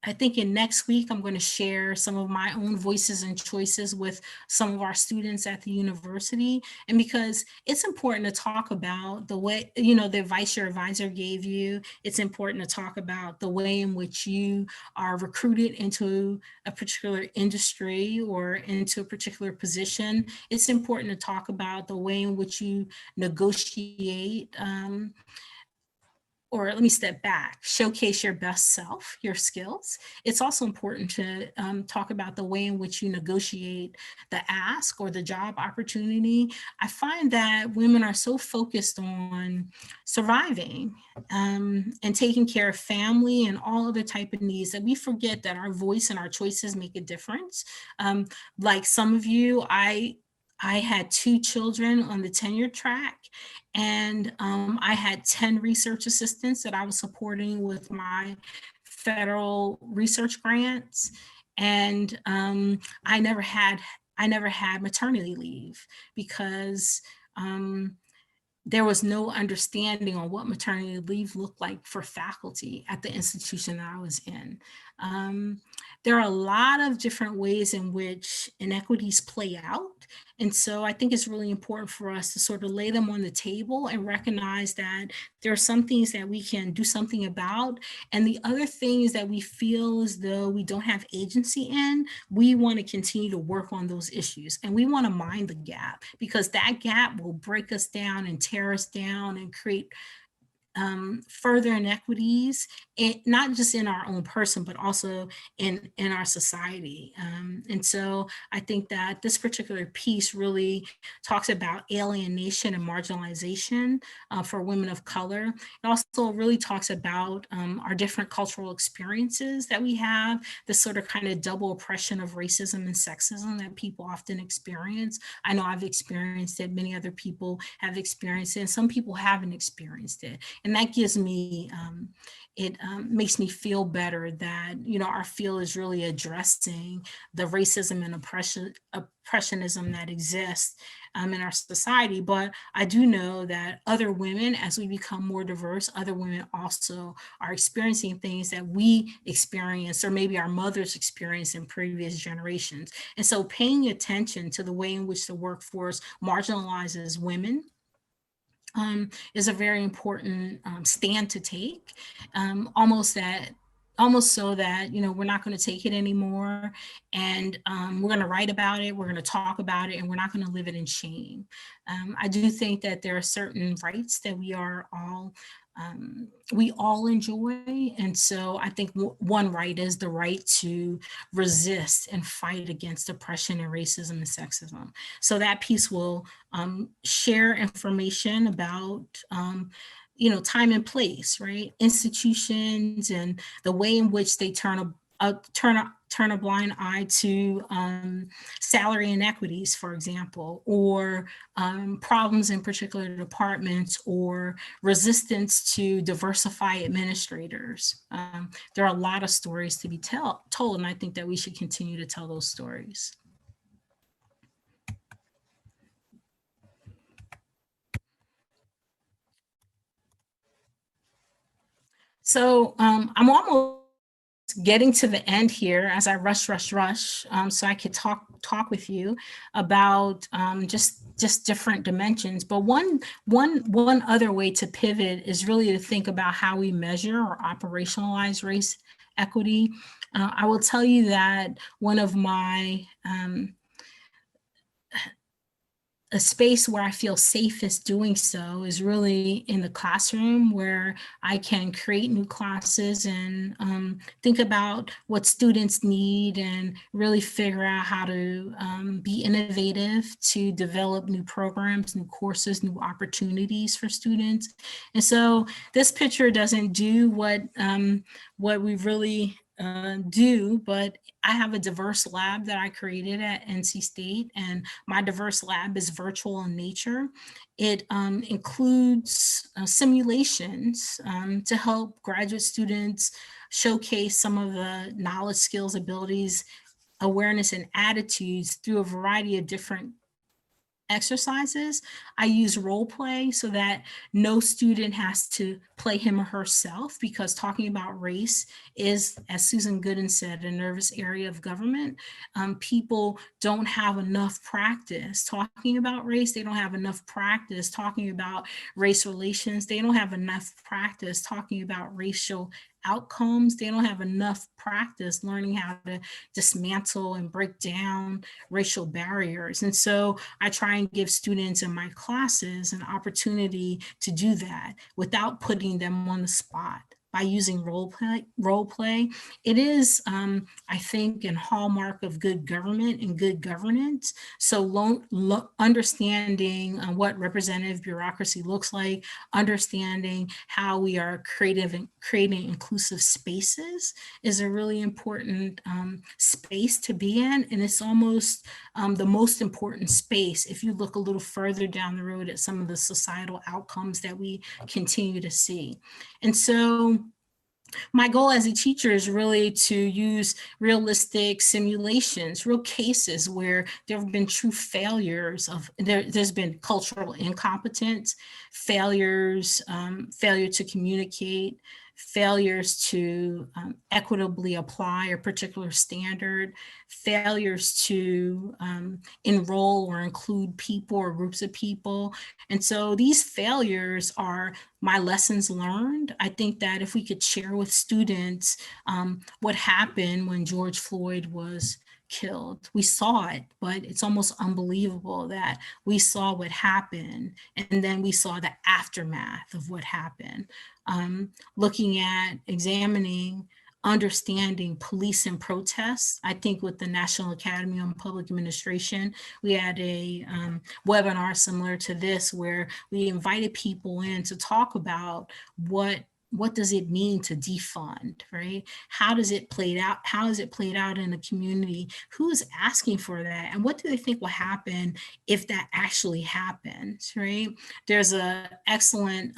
I think in next week, I'm going to share some of my own voices and choices with some of our students at the university. And because it's important to talk about the way, the advice your advisor gave you, it's important to talk about the way in which you are recruited into a particular industry or into a particular position. It's important to talk about the way in which you negotiate, or let me step back, showcase your best self, your skills. It's also important to talk about the way in which you negotiate the ask or the job opportunity. I find that women are so focused on surviving and taking care of family and all other type of needs that we forget that our voice and our choices make a difference. Like some of you, I had 2 children on the tenure track, and I had 10 research assistants that I was supporting with my federal research grants. And I never had maternity leave because there was no understanding on what maternity leave looked like for faculty at the institution that I was in. Um, there are a lot of different ways in which inequities play out. And so I think it's really important for us to sort of lay them on the table and recognize that there are some things that we can do something about. And the other things that we feel as though we don't have agency in, we want to continue to work on those issues, and we want to mind the gap, because that gap will break us down and tear us down and create further inequities, not just in our own person, but also in our society. And so I think that this particular piece really talks about alienation and marginalization for women of color. It also really talks about our different cultural experiences that we have, this sort of kind of double oppression of racism and sexism that people often experience. I know I've experienced it, many other people have experienced it, and some people haven't experienced it. And that gives me, it makes me feel better that, our field is really addressing the racism and oppressionism that exists in our society. But I do know that other women, as we become more diverse, other women also are experiencing things that we experienced, or maybe our mothers experienced in previous generations. And so paying attention to the way in which the workforce marginalizes women is a very important stand to take, almost so that we're not going to take it anymore, and we're going to write about it, we're going to talk about it, and we're not going to live it in shame. I do think that there are certain rights that we all enjoy. And so I think one right is the right to resist and fight against oppression and racism and sexism. So that piece will share information about time and place, right? Institutions and the way in which they turn a blind eye to salary inequities, for example, or problems in particular departments, or resistance to diversify administrators. There are a lot of stories to be told, and I think that we should continue to tell those stories. So I'm almost getting to the end here as I rush, so I could talk with you about just different dimensions. But one other way to pivot is really to think about how we measure or operationalize race equity. I will tell you that one of my a space where I feel safest doing so is really in the classroom, where I can create new classes and think about what students need and really figure out how to be innovative to develop new programs, new courses, new opportunities for students. And so this picture doesn't do what we really do, but I have a diverse lab that I created at NC State, and my diverse lab is virtual in nature. It includes simulations to help graduate students showcase some of the knowledge, skills, abilities awareness and attitudes through a variety of different exercises. I use role play so that no student has to play him or herself, because talking about race is, as Susan Gooden said, a nervous area of government. People don't have enough practice talking about race. They don't have enough practice talking about race relations. They don't have enough practice talking about racial outcomes. They don't have enough practice learning how to dismantle and break down racial barriers. And so I try and give students in my classes an opportunity to do that without putting them on the spot by using role play. It is, I think, a hallmark of good government and good governance. So understanding what representative bureaucracy looks like, understanding how we are creating inclusive spaces is a really important space to be in. And it's almost the most important space if you look a little further down the road at some of the societal outcomes that we continue to see. And so my goal as a teacher is really to use realistic simulations, real cases where there have been true failures of, there's been cultural incompetence, failures, failure to communicate, failures to equitably apply a particular standard, failures to enroll or include people or groups of people. And so these failures are my lessons learned. I think that if we could share with students what happened when George Floyd was killed. We saw it, but it's almost unbelievable that we saw what happened and then we saw the aftermath of what happened. Looking at, examining, understanding police and protests. I think with the National Academy on Public Administration, we had a webinar similar to this where we invited people in to talk about what does it mean to defund, right? How does it play out? How is it played out in the community? Who's asking for that? And what do they think will happen if that actually happens, right? There's an excellent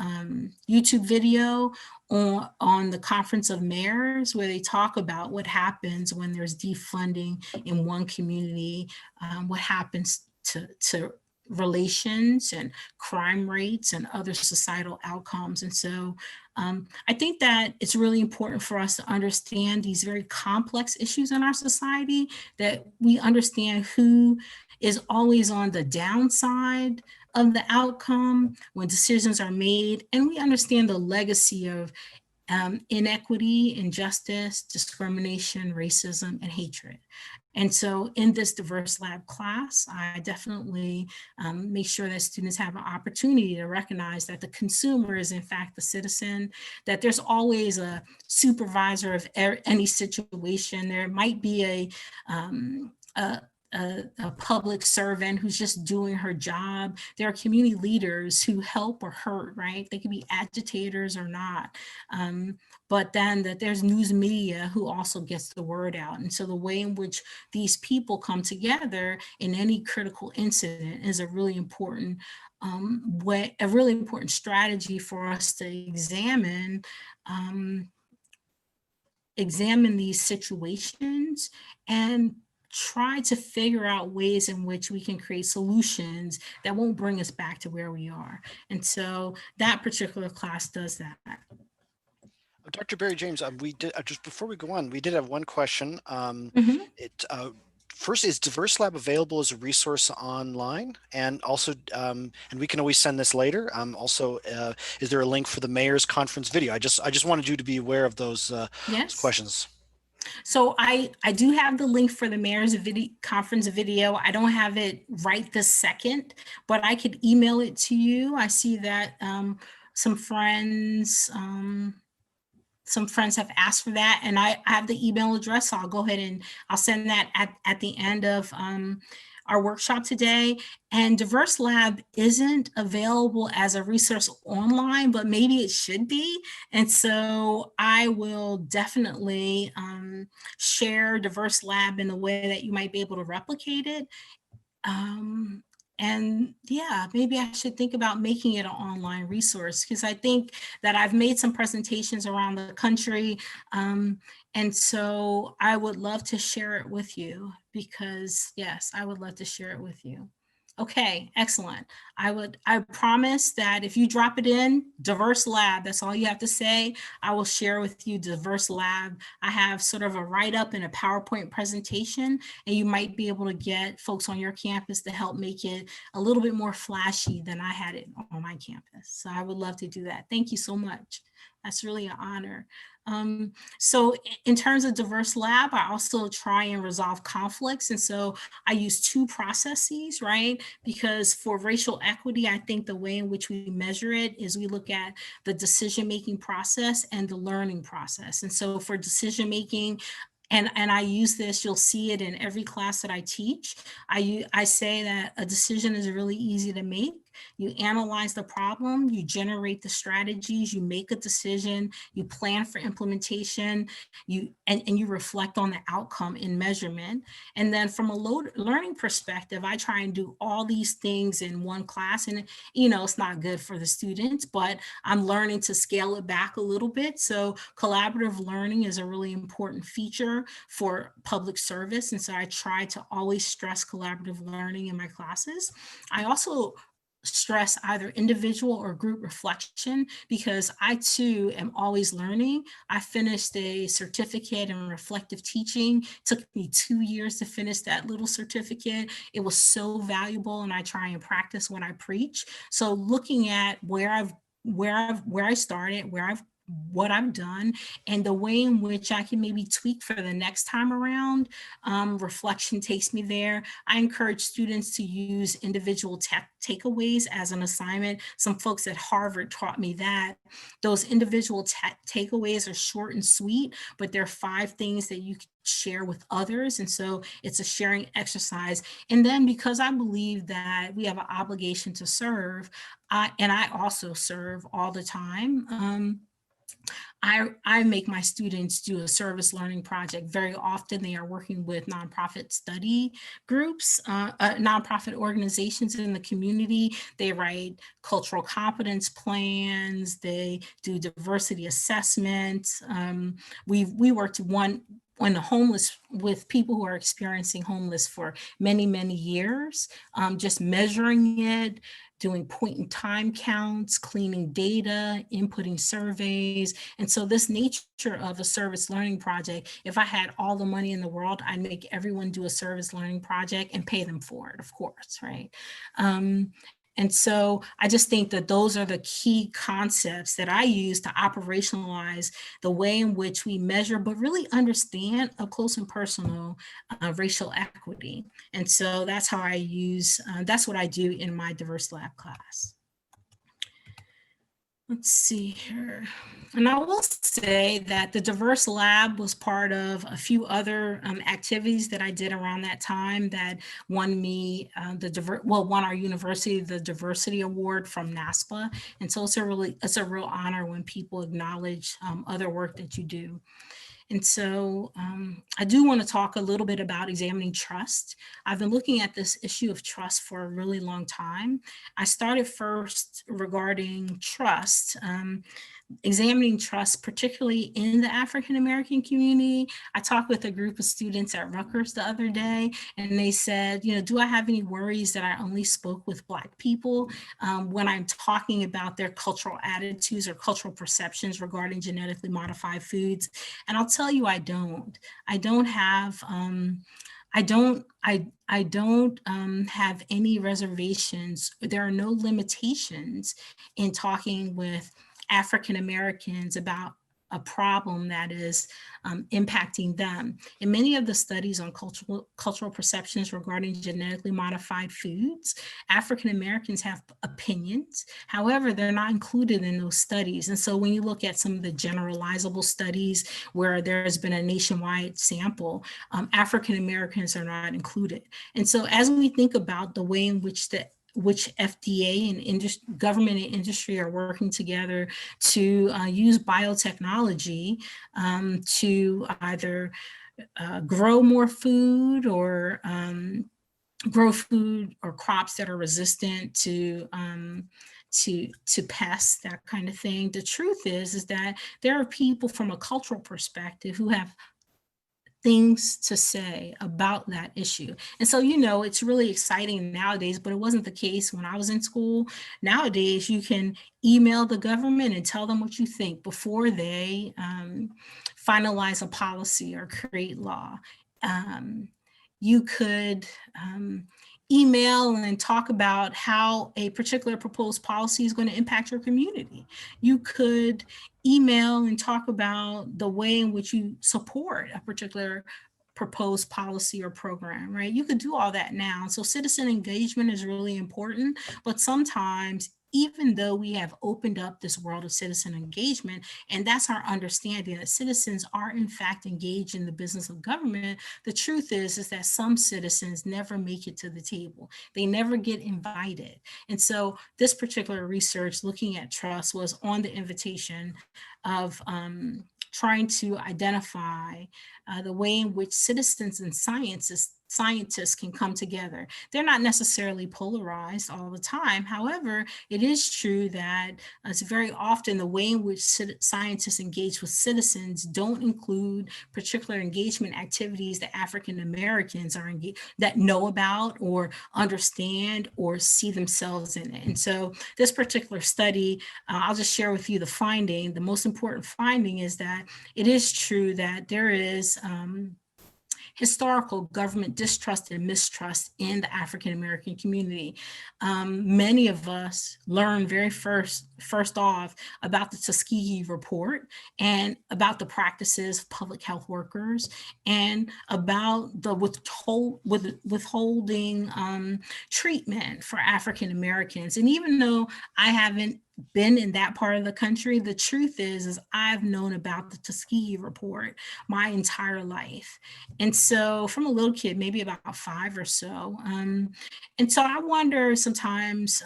YouTube video on the Conference of Mayors where they talk about what happens when there's defunding in one community, what happens to relations and crime rates and other societal outcomes. And so I think that it's really important for us to understand these very complex issues in our society, that we understand who is always on the downside of the outcome when decisions are made, and we understand the legacy of inequity, injustice, discrimination, racism, and hatred. And so in this diverse lab class, I definitely make sure that students have an opportunity to recognize that the consumer is in fact the citizen, that there's always a supervisor of any situation. There might be a public servant who's just doing her job. There are community leaders who help or hurt, right? They can be agitators or not. But then that there's news media who also gets the word out. And so the way in which these people come together in any critical incident is a really important a really important strategy for us to examine these situations and try to figure out ways in which we can create solutions that won't bring us back to where we are. And so that particular class does that. Dr. Barry James, we did just before we go on, we did have one question. First, is Diverse Lab available as a resource online? And also, and we can always send this later. Also, is there a link for the mayor's conference video? I just wanted you to be aware of those questions. So I do have the link for the mayor's conference video. I don't have it right this second, but I could email it to you. I see that some friends have asked for that, and I have the email address, so I'll go ahead and I'll send that at the end of our workshop today. And Diverse Lab isn't available as a resource online, but maybe it should be. And so I will definitely share Diverse Lab in a way that you might be able to replicate it. And yeah, maybe I should think about making it an online resource, because I think that I've made some presentations around the country. Um, and so I would love to share it with you, because yes, I would love to share it with you. Okay, excellent. I promise that if you drop it in Diverse Lab, that's all you have to say. I will share with you Diverse Lab. I have sort of a write-up and a PowerPoint presentation, and you might be able to get folks on your campus to help make it a little bit more flashy than I had it on my campus. So I would love to do that. Thank you so much. That's really an honor. So in terms of Diverse Lab, I also try and resolve conflicts. And so I use two processes, right? Because for racial equity, I think the way in which we measure it is we look at the decision-making process and the learning process. And so for decision-making, and I use this, you'll see it in every class that I teach. I say that a decision is really easy to make. You analyze the problem, you generate the strategies, you make a decision, you plan for implementation, and you reflect on the outcome in measurement. And then from a learning perspective, I try and do all these things in one class. And it's not good for the students, but I'm learning to scale it back a little bit. So collaborative learning is a really important feature for public service. And so I try to always stress collaborative learning in my classes. I also stress either individual or group reflection, because I too am always learning. I finished a certificate in reflective teaching. It took me 2 years to finish that little certificate. It was so valuable, and I try and practice what I preach. So looking at where I started, what I've done, and the way in which I can maybe tweak for the next time around. Reflection takes me there. I encourage students to use individual takeaways as an assignment. Some folks at Harvard taught me that. Those individual takeaways are short and sweet, but they're 5 things that you can share with others. And so it's a sharing exercise. And then, because I believe that we have an obligation to serve, and I also serve all the time. I make my students do a service learning project. Very often they are working with nonprofit study groups, nonprofit organizations in the community. They write cultural competence plans. They do diversity assessments. We worked on the homeless, with people who are experiencing homeless for many, many years, just measuring it, doing point in time counts, cleaning data, inputting surveys. And so this nature of a service learning project, if I had all the money in the world, I'd make everyone do a service learning project and pay them for it, of course, right? And so I just think that those are the key concepts that I use to operationalize the way in which we measure, but really understand up close and personal racial equity. And so that's how that's what I do in my Diverse Lab class. Let's see here. And I will say that the Diverse Lab was part of a few other activities that I did around that time that won me won our university the Diversity Award from NASPA. And so it's a real honor when people acknowledge other work that you do. And so I do want to talk a little bit about examining trust. I've been looking at this issue of trust for a really long time. I started first regarding trust. Examining trust, particularly in the African American community. I talked with a group of students at Rutgers the other day, and they said, do I have any worries that I only spoke with Black people when I'm talking about their cultural attitudes or cultural perceptions regarding genetically modified foods? And I'll tell you, I don't. I don't have have any reservations. There are no limitations in talking with African Americans about a problem that is impacting them. In many of the studies on cultural perceptions regarding genetically modified foods, African Americans have opinions. However, they're not included in those studies. And so when you look at some of the generalizable studies where there's been a nationwide sample, African Americans are not included. And so as we think about the way in which FDA and government and industry are working together to use biotechnology to either grow more food or grow food or crops that are resistant to pests, that kind of thing. The truth is that there are people from a cultural perspective who have things to say about that issue. And so, it's really exciting nowadays, but it wasn't the case when I was in school. Nowadays, you can email the government and tell them what you think before they finalize a policy or create law. Um, you could email and talk about how a particular proposed policy is going to impact your community. You could email and talk about the way in which you support a particular proposed policy or program, right? You could do all that now. So citizen engagement is really important, but sometimes even though we have opened up this world of citizen engagement, and that's our understanding that citizens are in fact engaged in the business of government, the truth is that some citizens never make it to the table. They never get invited. And so this particular research looking at trust was on the invitation of trying to identify the way in which citizens and scientists can come together. They're not necessarily polarized all the time. However, it is true that it's very often the way in which scientists engage with citizens don't include particular engagement activities that African Americans are engaged that know about or understand or see themselves in it. And so this particular study, I'll just share with you the finding. The most important finding is that it is true that there is historical government distrust and mistrust in the African American community. Many of us learned very first off about the Tuskegee Report and about the practices of public health workers and about the withholding treatment for African Americans. And even though I haven't been in that part of the country, the truth is I've known about the Tuskegee Report my entire life. And so from a little kid, maybe about 5 or so. And so I wonder sometimes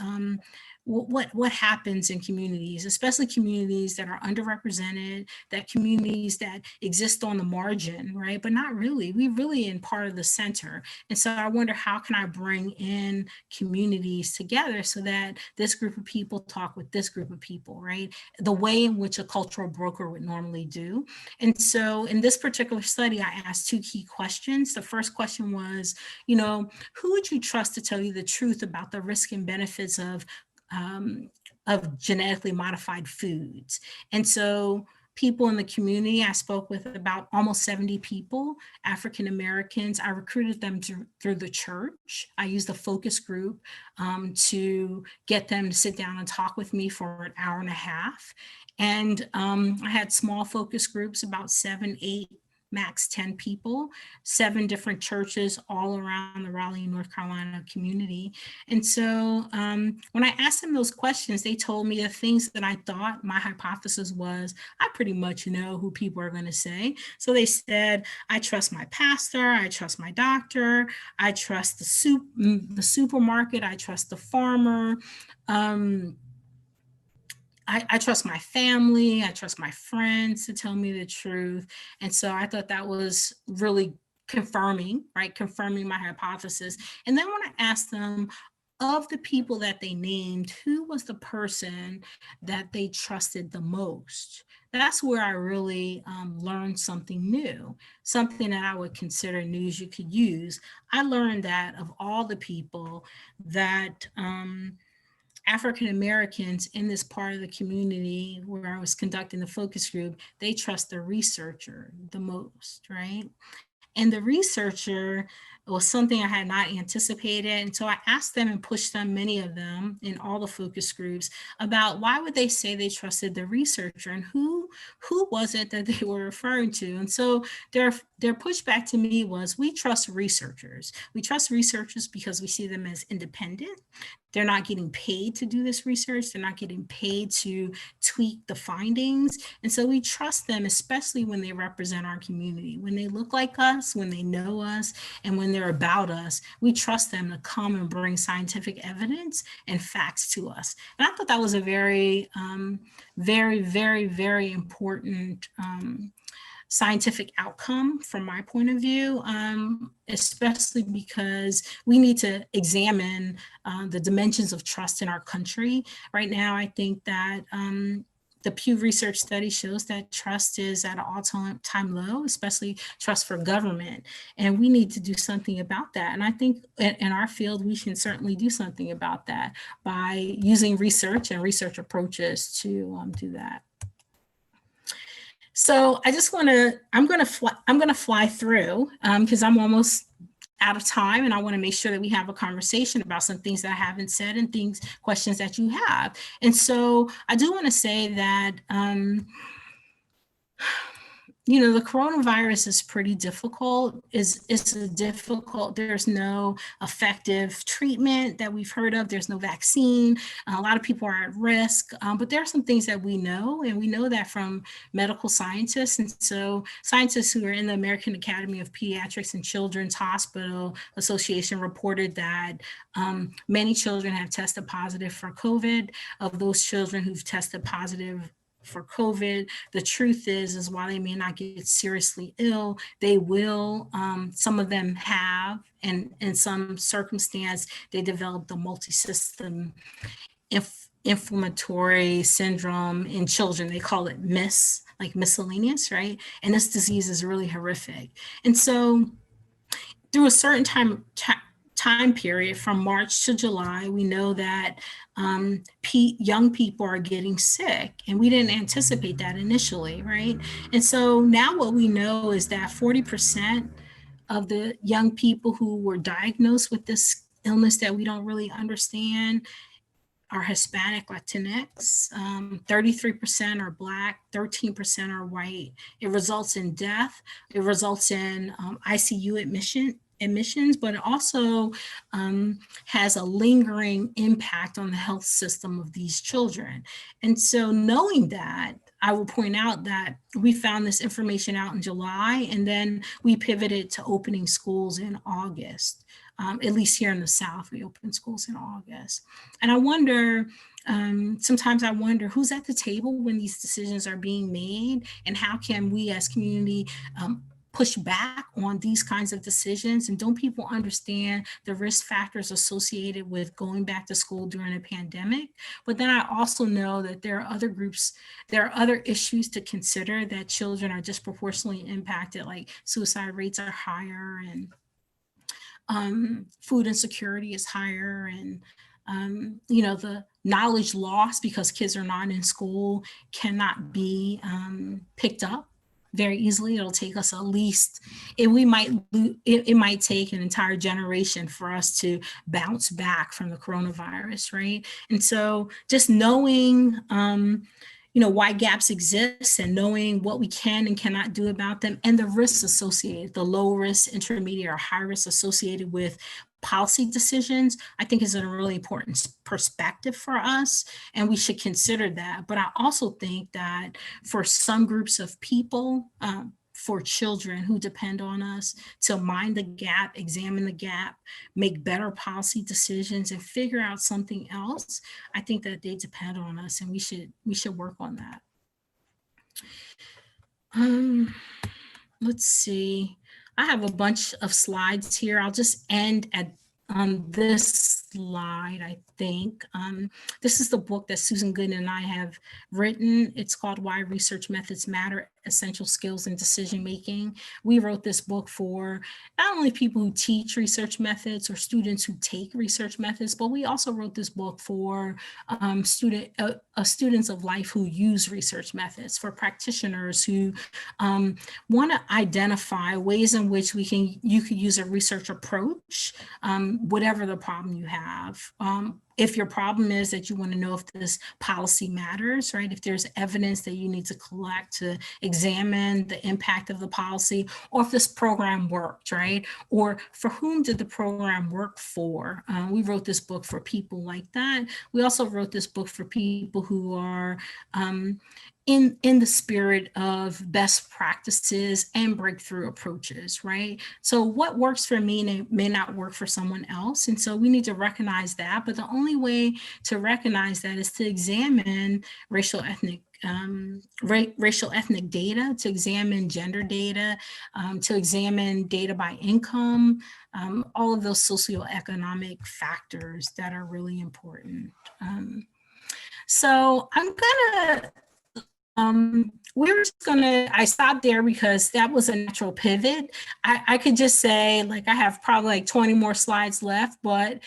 what happens in communities, especially communities that are underrepresented, that communities that exist on the margin, right? But not really. We really in part of the center. And so I wonder, how can I bring in communities together so that this group of people talk with this group of people, right? The way in which a cultural broker would normally do. And so in this particular study, I asked 2 key questions. The first question was, who would you trust to tell you the truth about the risk and benefits of genetically modified foods? And so people in the community, I spoke with about almost 70 people, African Americans. I recruited them through the church. I used a focus group to get them to sit down and talk with me for an hour and a half. And I had small focus groups, about 7, 8, max 10 people, 7 different churches all around the Raleigh, North Carolina community. And so when I asked them those questions, they told me the things that I thought my hypothesis was, I pretty much know who people are going to say. So they said, I trust my pastor, I trust my doctor, I trust the supermarket, I trust the farmer. I trust my family, I trust my friends to tell me the truth. And so I thought that was really confirming, right? Confirming my hypothesis. And then when I asked them, of the people that they named, who was the person that they trusted the most? That's where I really learned something new, something that I would consider news you could use. I learned that of all the people that African Americans in this part of the community where I was conducting the focus group, they trust the researcher the most, right? And the researcher was something I had not anticipated. And so I asked them and pushed them, many of them in all the focus groups, about why would they say they trusted the researcher and who was it that they were referring to? And so their pushback to me was, we trust researchers. We trust researchers because we see them as independent. They're not getting paid to do this research. They're not getting paid to tweak the findings. And so we trust them, especially when they represent our community. When they look like us, when they know us, and when they're about us, we trust them to come and bring scientific evidence and facts to us. And I thought that was a very, very, very, very important scientific outcome from my point of view, especially because we need to examine the dimensions of trust in our country. Right now, I think that the Pew Research study shows that trust is at an all-time low, especially trust for government. And we need to do something about that. And I think in our field, we can certainly do something about that by using research and research approaches to do that. So I just want to, I'm going to fly through because I'm almost out of time, and I want to make sure that we have a conversation about some things that I haven't said and questions that you have. And so I do want to say that the coronavirus is pretty difficult. There's no effective treatment that we've heard of. There's no vaccine. A lot of people are at risk, but there are some things that we know, and we know that from medical scientists. And so scientists who are in the American Academy of Pediatrics and Children's Hospital Association reported that many children have tested positive for COVID. Of those children who've tested positive for COVID, the truth is while they may not get seriously ill, they will, some of them have, and in some circumstance, they develop the multi-system inflammatory syndrome in children. They call it MIS, like miscellaneous, right? And this disease is really horrific. And so through a certain time period from March to July, we know that young people are getting sick, and we didn't anticipate that initially, right? And so now what we know is that 40% of the young people who were diagnosed with this illness that we don't really understand are Hispanic, Latinx, 33% are Black, 13% are white. It results in death. It results in ICU admissions, but it also has a lingering impact on the health system of these children. And so knowing that, I will point out that we found this information out in July, and then we pivoted to opening schools in August. At least here in the South, we opened schools in August. And I wonder, sometimes I wonder who's at the table when these decisions are being made, and how can we as community push back on these kinds of decisions? And don't people understand the risk factors associated with going back to school during a pandemic? But then I also know that there are other groups, there are other issues to consider, that children are disproportionately impacted, like suicide rates are higher, and food insecurity is higher, and the knowledge loss because kids are not in school cannot be picked up very easily. It'll take us it might take an entire generation for us to bounce back from the coronavirus, right? And so just knowing why gaps exist, and knowing what we can and cannot do about them, and the risks associated, the low risk, intermediate, or high risk associated with policy decisions, I think is a really important perspective for us, and we should consider that. But I also think that for some groups of people, for children who depend on us to mind the gap, examine the gap, make better policy decisions, and figure out something else, I think that they depend on us, and we should work on that. Let's see. I have a bunch of slides here. I'll just end on this slide, I think. This is the book that Susan Gooden and I have written. It's called Why Research Methods Matter: Essential Skills in Decision Making. We wrote this book for not only people who teach research methods or students who take research methods, but we also wrote this book for students of life who use research methods, for practitioners who want to identify ways in which you could use a research approach, whatever the problem you have. If your problem is that you want to know if this policy matters, right? If there's evidence that you need to collect to examine the impact of the policy, or if this program worked, right? Or for whom did the program work for? We wrote this book for people like that. We also wrote this book for people who are in the spirit of best practices and breakthrough approaches, right? So what works for me may not work for someone else. And so we need to recognize that. But the only way to recognize that is to examine racial, ethnic, racial ethnic data, to examine gender data, to examine data by income, all of those socioeconomic factors that are really important. So I'm gonna we're just gonna, I stopped there because that was a natural pivot. I could just say, like, I have probably like 20 more slides left, but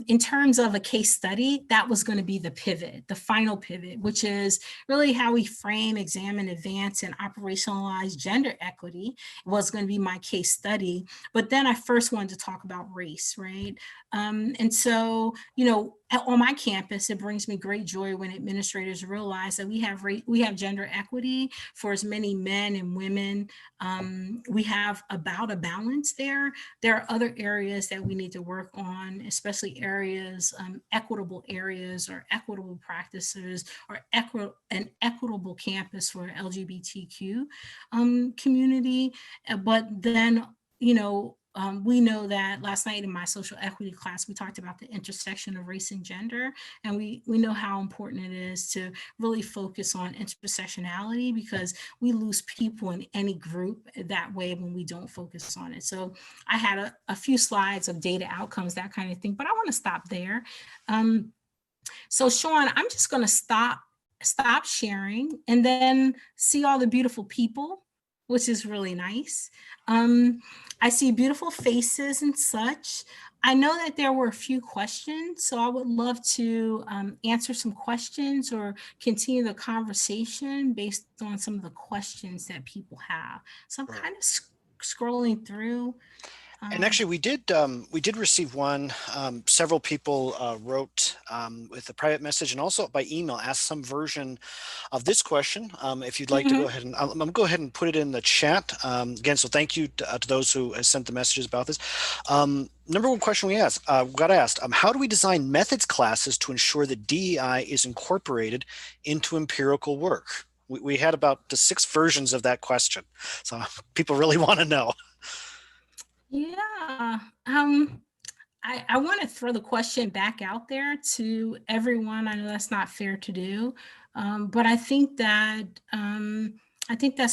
in terms of a case study, that was gonna be the pivot, the final pivot, which is really how we frame, examine, advance, and operationalize gender equity was gonna be my case study. But then I first wanted to talk about race, right? And so, you know, on my campus, it brings me great joy when administrators realize that we have gender equity for as many men and women. We have about a balance there. There are other areas that we need to work on, especially areas, equitable areas or equitable practices or an equitable campus for LGBTQ community. But then, you know, we know that last night in my social equity class, we talked about the intersection of race and gender, and we know how important it is to really focus on intersectionality, because we lose people in any group that way when we don't focus on it. So I had a few slides of data outcomes, that kind of thing, but I want to stop there. So Sean, I'm just going to stop sharing and then see all the beautiful people, which is really nice. I see beautiful faces and such. I know that there were a few questions, so I would love to answer some questions or continue the conversation based on some of the questions that people have. So I'm kind of scrolling through. And actually, we did receive one. Several people wrote with a private message and also by email, asked some version of this question. If you'd like to go ahead and I'm gonna go ahead and put it in the chat again. So thank you to those who have sent the messages about this. Number one question we got asked: how do we design methods classes to ensure that DEI is incorporated into empirical work? We had about the 6 versions of that question, so people really want to know. Yeah. I want to throw the question back out there to everyone. I know that's not fair to do, but I think that's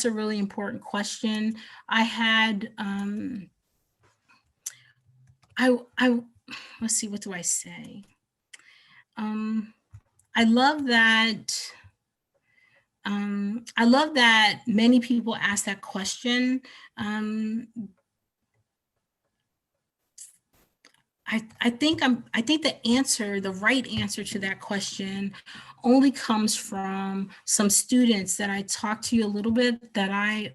a really important question. I had let's see, what do I say? I love that. I love that many people ask that question. I think the right answer to that question only comes from some students that I talked to a little bit, that I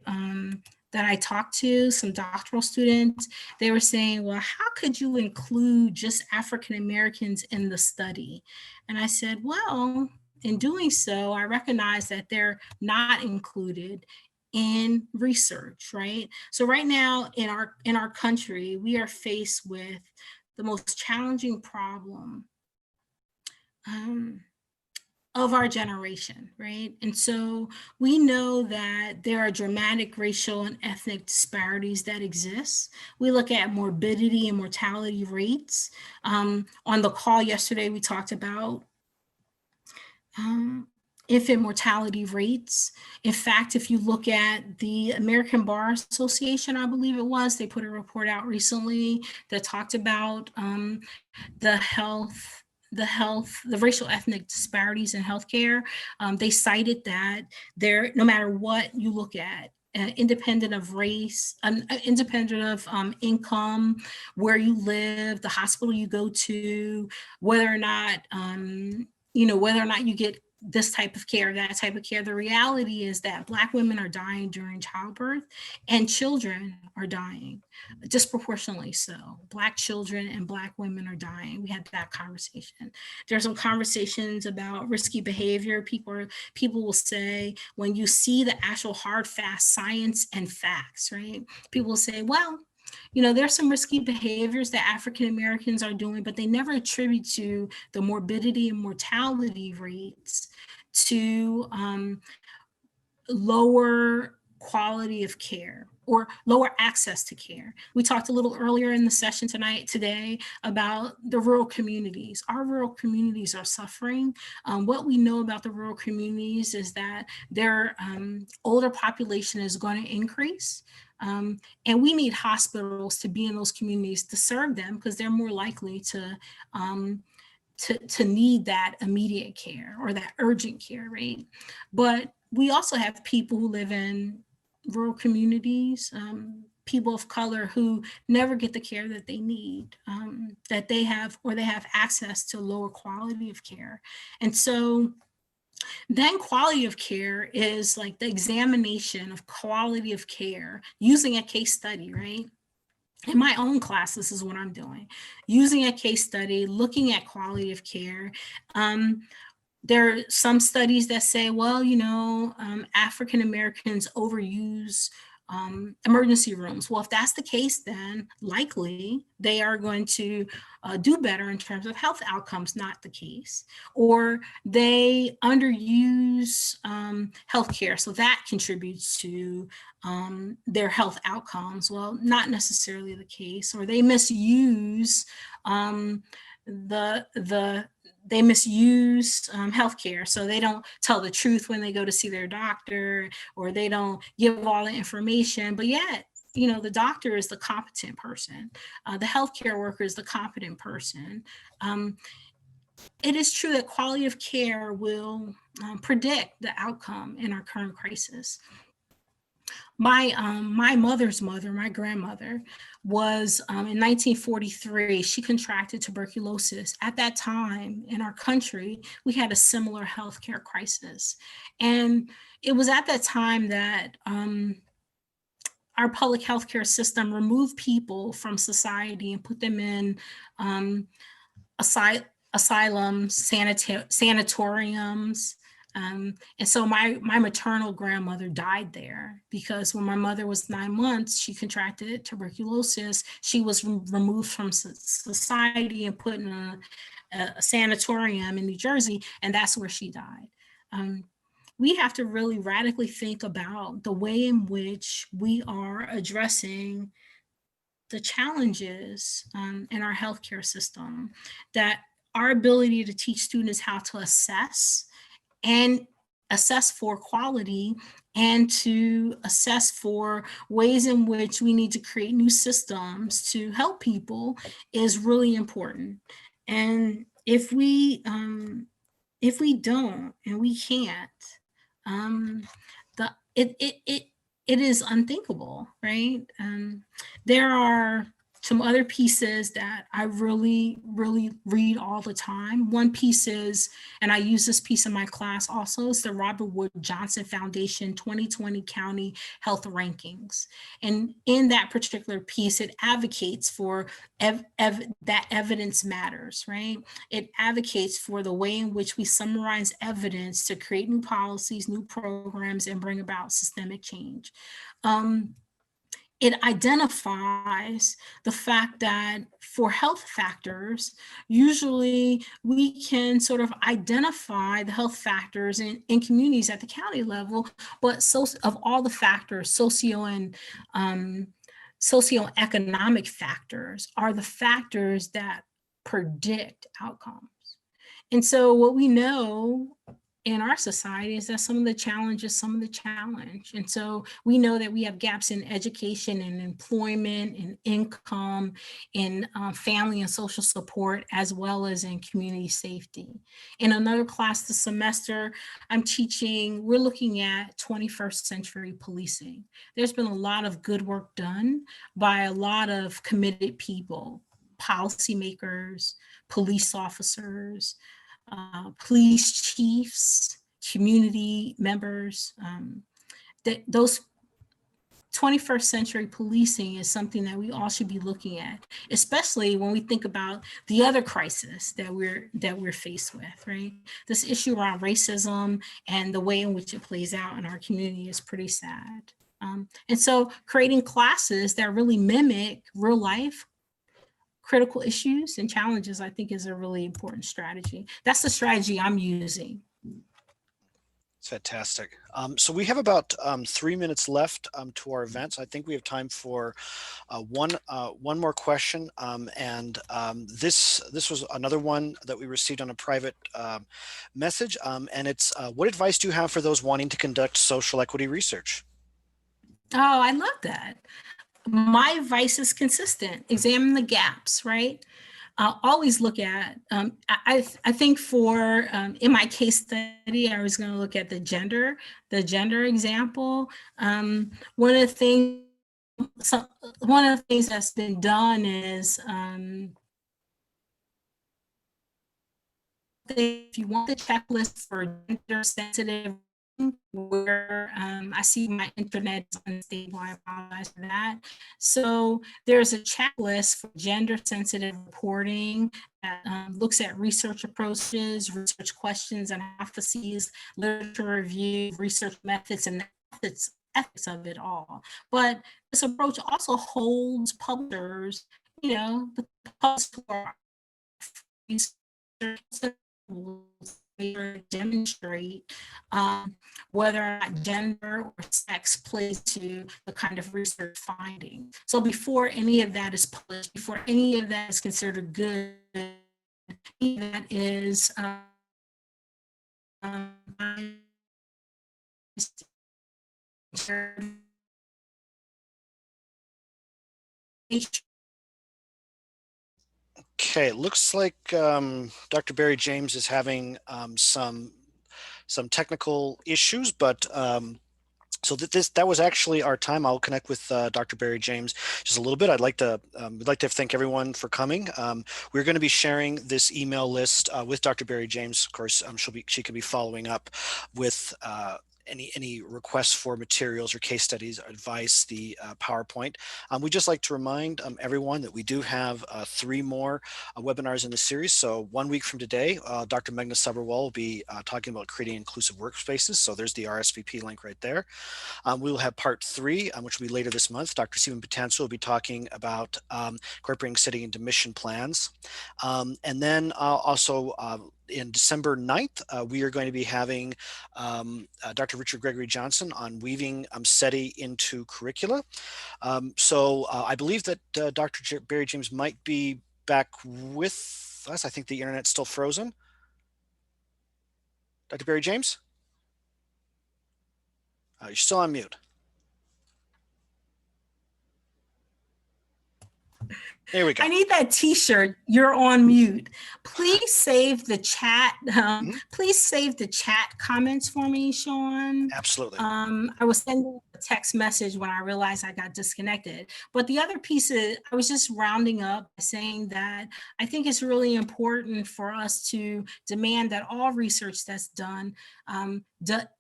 talked to, some doctoral students. They were saying, well, how could you include just African Americans in the study? And I said, well, in doing so, I recognize that they're not included in research, right? So right now in our country, we are faced with the most challenging problem of our generation, right? And so we know that there are dramatic racial and ethnic disparities that exist. We look at morbidity and mortality rates. On the call yesterday, we talked about infant mortality rates. In fact, if you look at the American Bar Association, I believe it was, they put a report out recently that talked about the racial ethnic disparities in healthcare. They cited that no matter what you look at, independent of race, independent of income, where you live, the hospital you go to, whether or not you get this type of care, that type of care. The reality is that Black women are dying during childbirth, and children are dying disproportionately so. Black children and Black women are dying. We had that conversation. There's some conversations about risky behavior. People will say, when you see the actual hard, fast science and facts, right? People will say, well, there's some risky behaviors that African Americans are doing, but they never attribute to the morbidity and mortality rates to lower quality of care. or lower access to care. We talked a little earlier in the session today about the rural communities. Our rural communities are suffering. What we know about the rural communities is that their older population is going to increase. And we need hospitals to be in those communities to serve them, because they're more likely to need that immediate care or that urgent care, right? But we also have people who live in rural communities, people of color who never get the care that they need, that they have, or they have access to lower quality of care. And so then quality of care is like the examination of quality of care using a case study, right? In my own class, this is what I'm doing, using a case study, looking at quality of care. There are some studies that say, well, African Americans overuse emergency rooms. Well, if that's the case, then likely they are going to do better in terms of health outcomes. Not the case. Or they underuse healthcare, so that contributes to their health outcomes. Well, not necessarily the case. Or they misuse they misuse healthcare, so they don't tell the truth when they go to see their doctor, or they don't give all the information. But yet, the doctor is the competent person, the healthcare worker is the competent person. It is true that quality of care will predict the outcome in our current crisis. My mother's mother, my grandmother, was in 1943, she contracted tuberculosis. At that time in our country, we had a similar healthcare crisis. And it was at that time that our public healthcare system removed people from society and put them in asylums, sanatoriums. And so my maternal grandmother died there, because when my mother was 9 months, she contracted tuberculosis. She was removed from society and put in a sanatorium in New Jersey, and that's where she died. We have to really radically think about the way in which we are addressing the challenges in our healthcare system, that our ability to teach students how to assess for quality, and to assess for ways in which we need to create new systems to help people is really important. And if we don't, and we can't, it is unthinkable, right? There are some other pieces that I really, really read all the time. One piece is, and I use this piece in my class also, is the Robert Wood Johnson Foundation 2020 County Health Rankings. And in that particular piece, it advocates for that evidence matters, right? It advocates for the way in which we summarize evidence to create new policies, new programs, and bring about systemic change. It identifies the fact that for health factors, usually we can sort of identify the health factors in communities at the county level, but of all the factors, socioeconomic factors are the factors that predict outcomes. And so what we know in our society is that some of the challenge. And so we know that we have gaps in education and employment and income, in family and social support, as well as in community safety. In another class this semester, we're looking at 21st century policing. There's been a lot of good work done by a lot of committed people, policymakers, police officers, police chiefs, community members. Those 21st century policing is something that we all should be looking at, especially when we think about the other crisis that we're faced with, right? This issue around racism and the way in which it plays out in our community is pretty sad. And so creating classes that really mimic real life critical issues and challenges, I think, is a really important strategy. That's the strategy I'm using. Fantastic. So we have about 3 minutes left to our event. So I think we have time for one more question. This was another one that we received on a private message. And it's what advice do you have for those wanting to conduct social equity research? Oh, I love that. My advice is consistent. Examine the gaps, right? Always look at, I think for, in my case study, I was going to look at the gender example. One of the things, one of the things that's been done is, if you want the checklist for gender sensitive, where I see my internet is unstable, I apologize for that. So there's a checklist for gender sensitive reporting that looks at research approaches, research questions and hypotheses, literature review, research methods, and ethics of it all. But this approach also holds publishers, the publishers who are research demonstrate whether or not gender or sex plays to the kind of research finding. So before any of that is published, before any of that is considered good, that is Okay, it looks like Dr. Barry James is having some technical issues, but so that was actually our time. I'll connect with Dr. Barry James just a little bit. We'd like to thank everyone for coming. We're going to be sharing this email list with Dr. Barry James. Of course, she can be following up with any requests for materials or case studies, advice, the PowerPoint. We'd just like to remind everyone that we do have 3 more webinars in the series. So 1 week from today, Dr. Meghna Sabharwal will be talking about creating inclusive workspaces. So there's the RSVP link right there. We will have part 3, which will be later this month. Dr. Stephen Betanzo will be talking about incorporating setting into mission plans. And then also in December 9th, we are going to be having Dr. Richard Gregory Johnson on weaving SETI into curricula. So I believe that Dr. Barry James might be back with us. I think the internet's still frozen. Dr. Barry James? You're still on mute. There we go. I need that t-shirt. You're on mute. Please save the chat. Please save the chat comments for me, Sean. Absolutely. I was sending a text message when I realized I got disconnected. But the other piece is I was just rounding up saying that I think it's really important for us to demand that all research that's done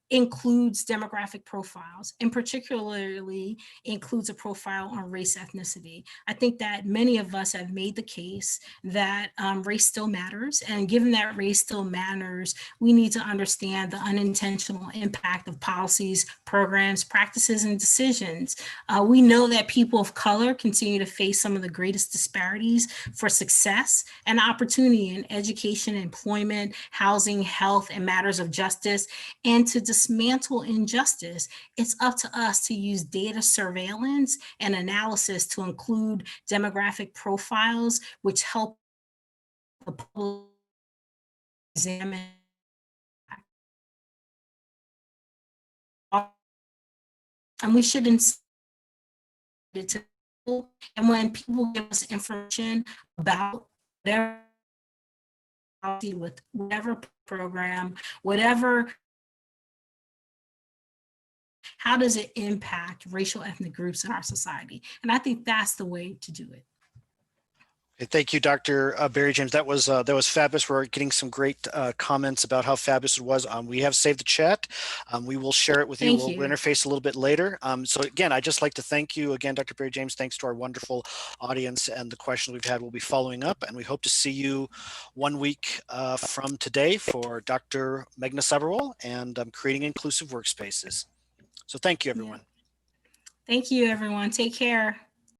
includes demographic profiles, and particularly includes a profile on race ethnicity. I think that many of us have made the case that race still matters. And given that race still matters, we need to understand the unintentional impact of policies, programs, practices, and decisions. We know that people of color continue to face some of the greatest disparities for success and opportunity in education, employment, housing, health, and matters of justice. And to dismantle injustice, it's up to us to use data surveillance and analysis to include demographic profiles, which help the public examine. And we shouldn't it to people. And when people give us information about their policy with whatever program, whatever, how does it impact racial ethnic groups in our society? And I think that's the way to do it. Thank you, Dr. Barry James. That was fabulous. We're getting some great comments about how fabulous it was. We have saved the chat. We will share it with you. We'll interface a little bit later. So again, I'd just like to thank you again, Dr. Barry James. Thanks to our wonderful audience and the questions we've had. We'll be following up, and we hope to see you 1 week from today for Dr. Meghna Sabharwal and creating inclusive workspaces. So thank you, everyone. Thank you, everyone. Take care.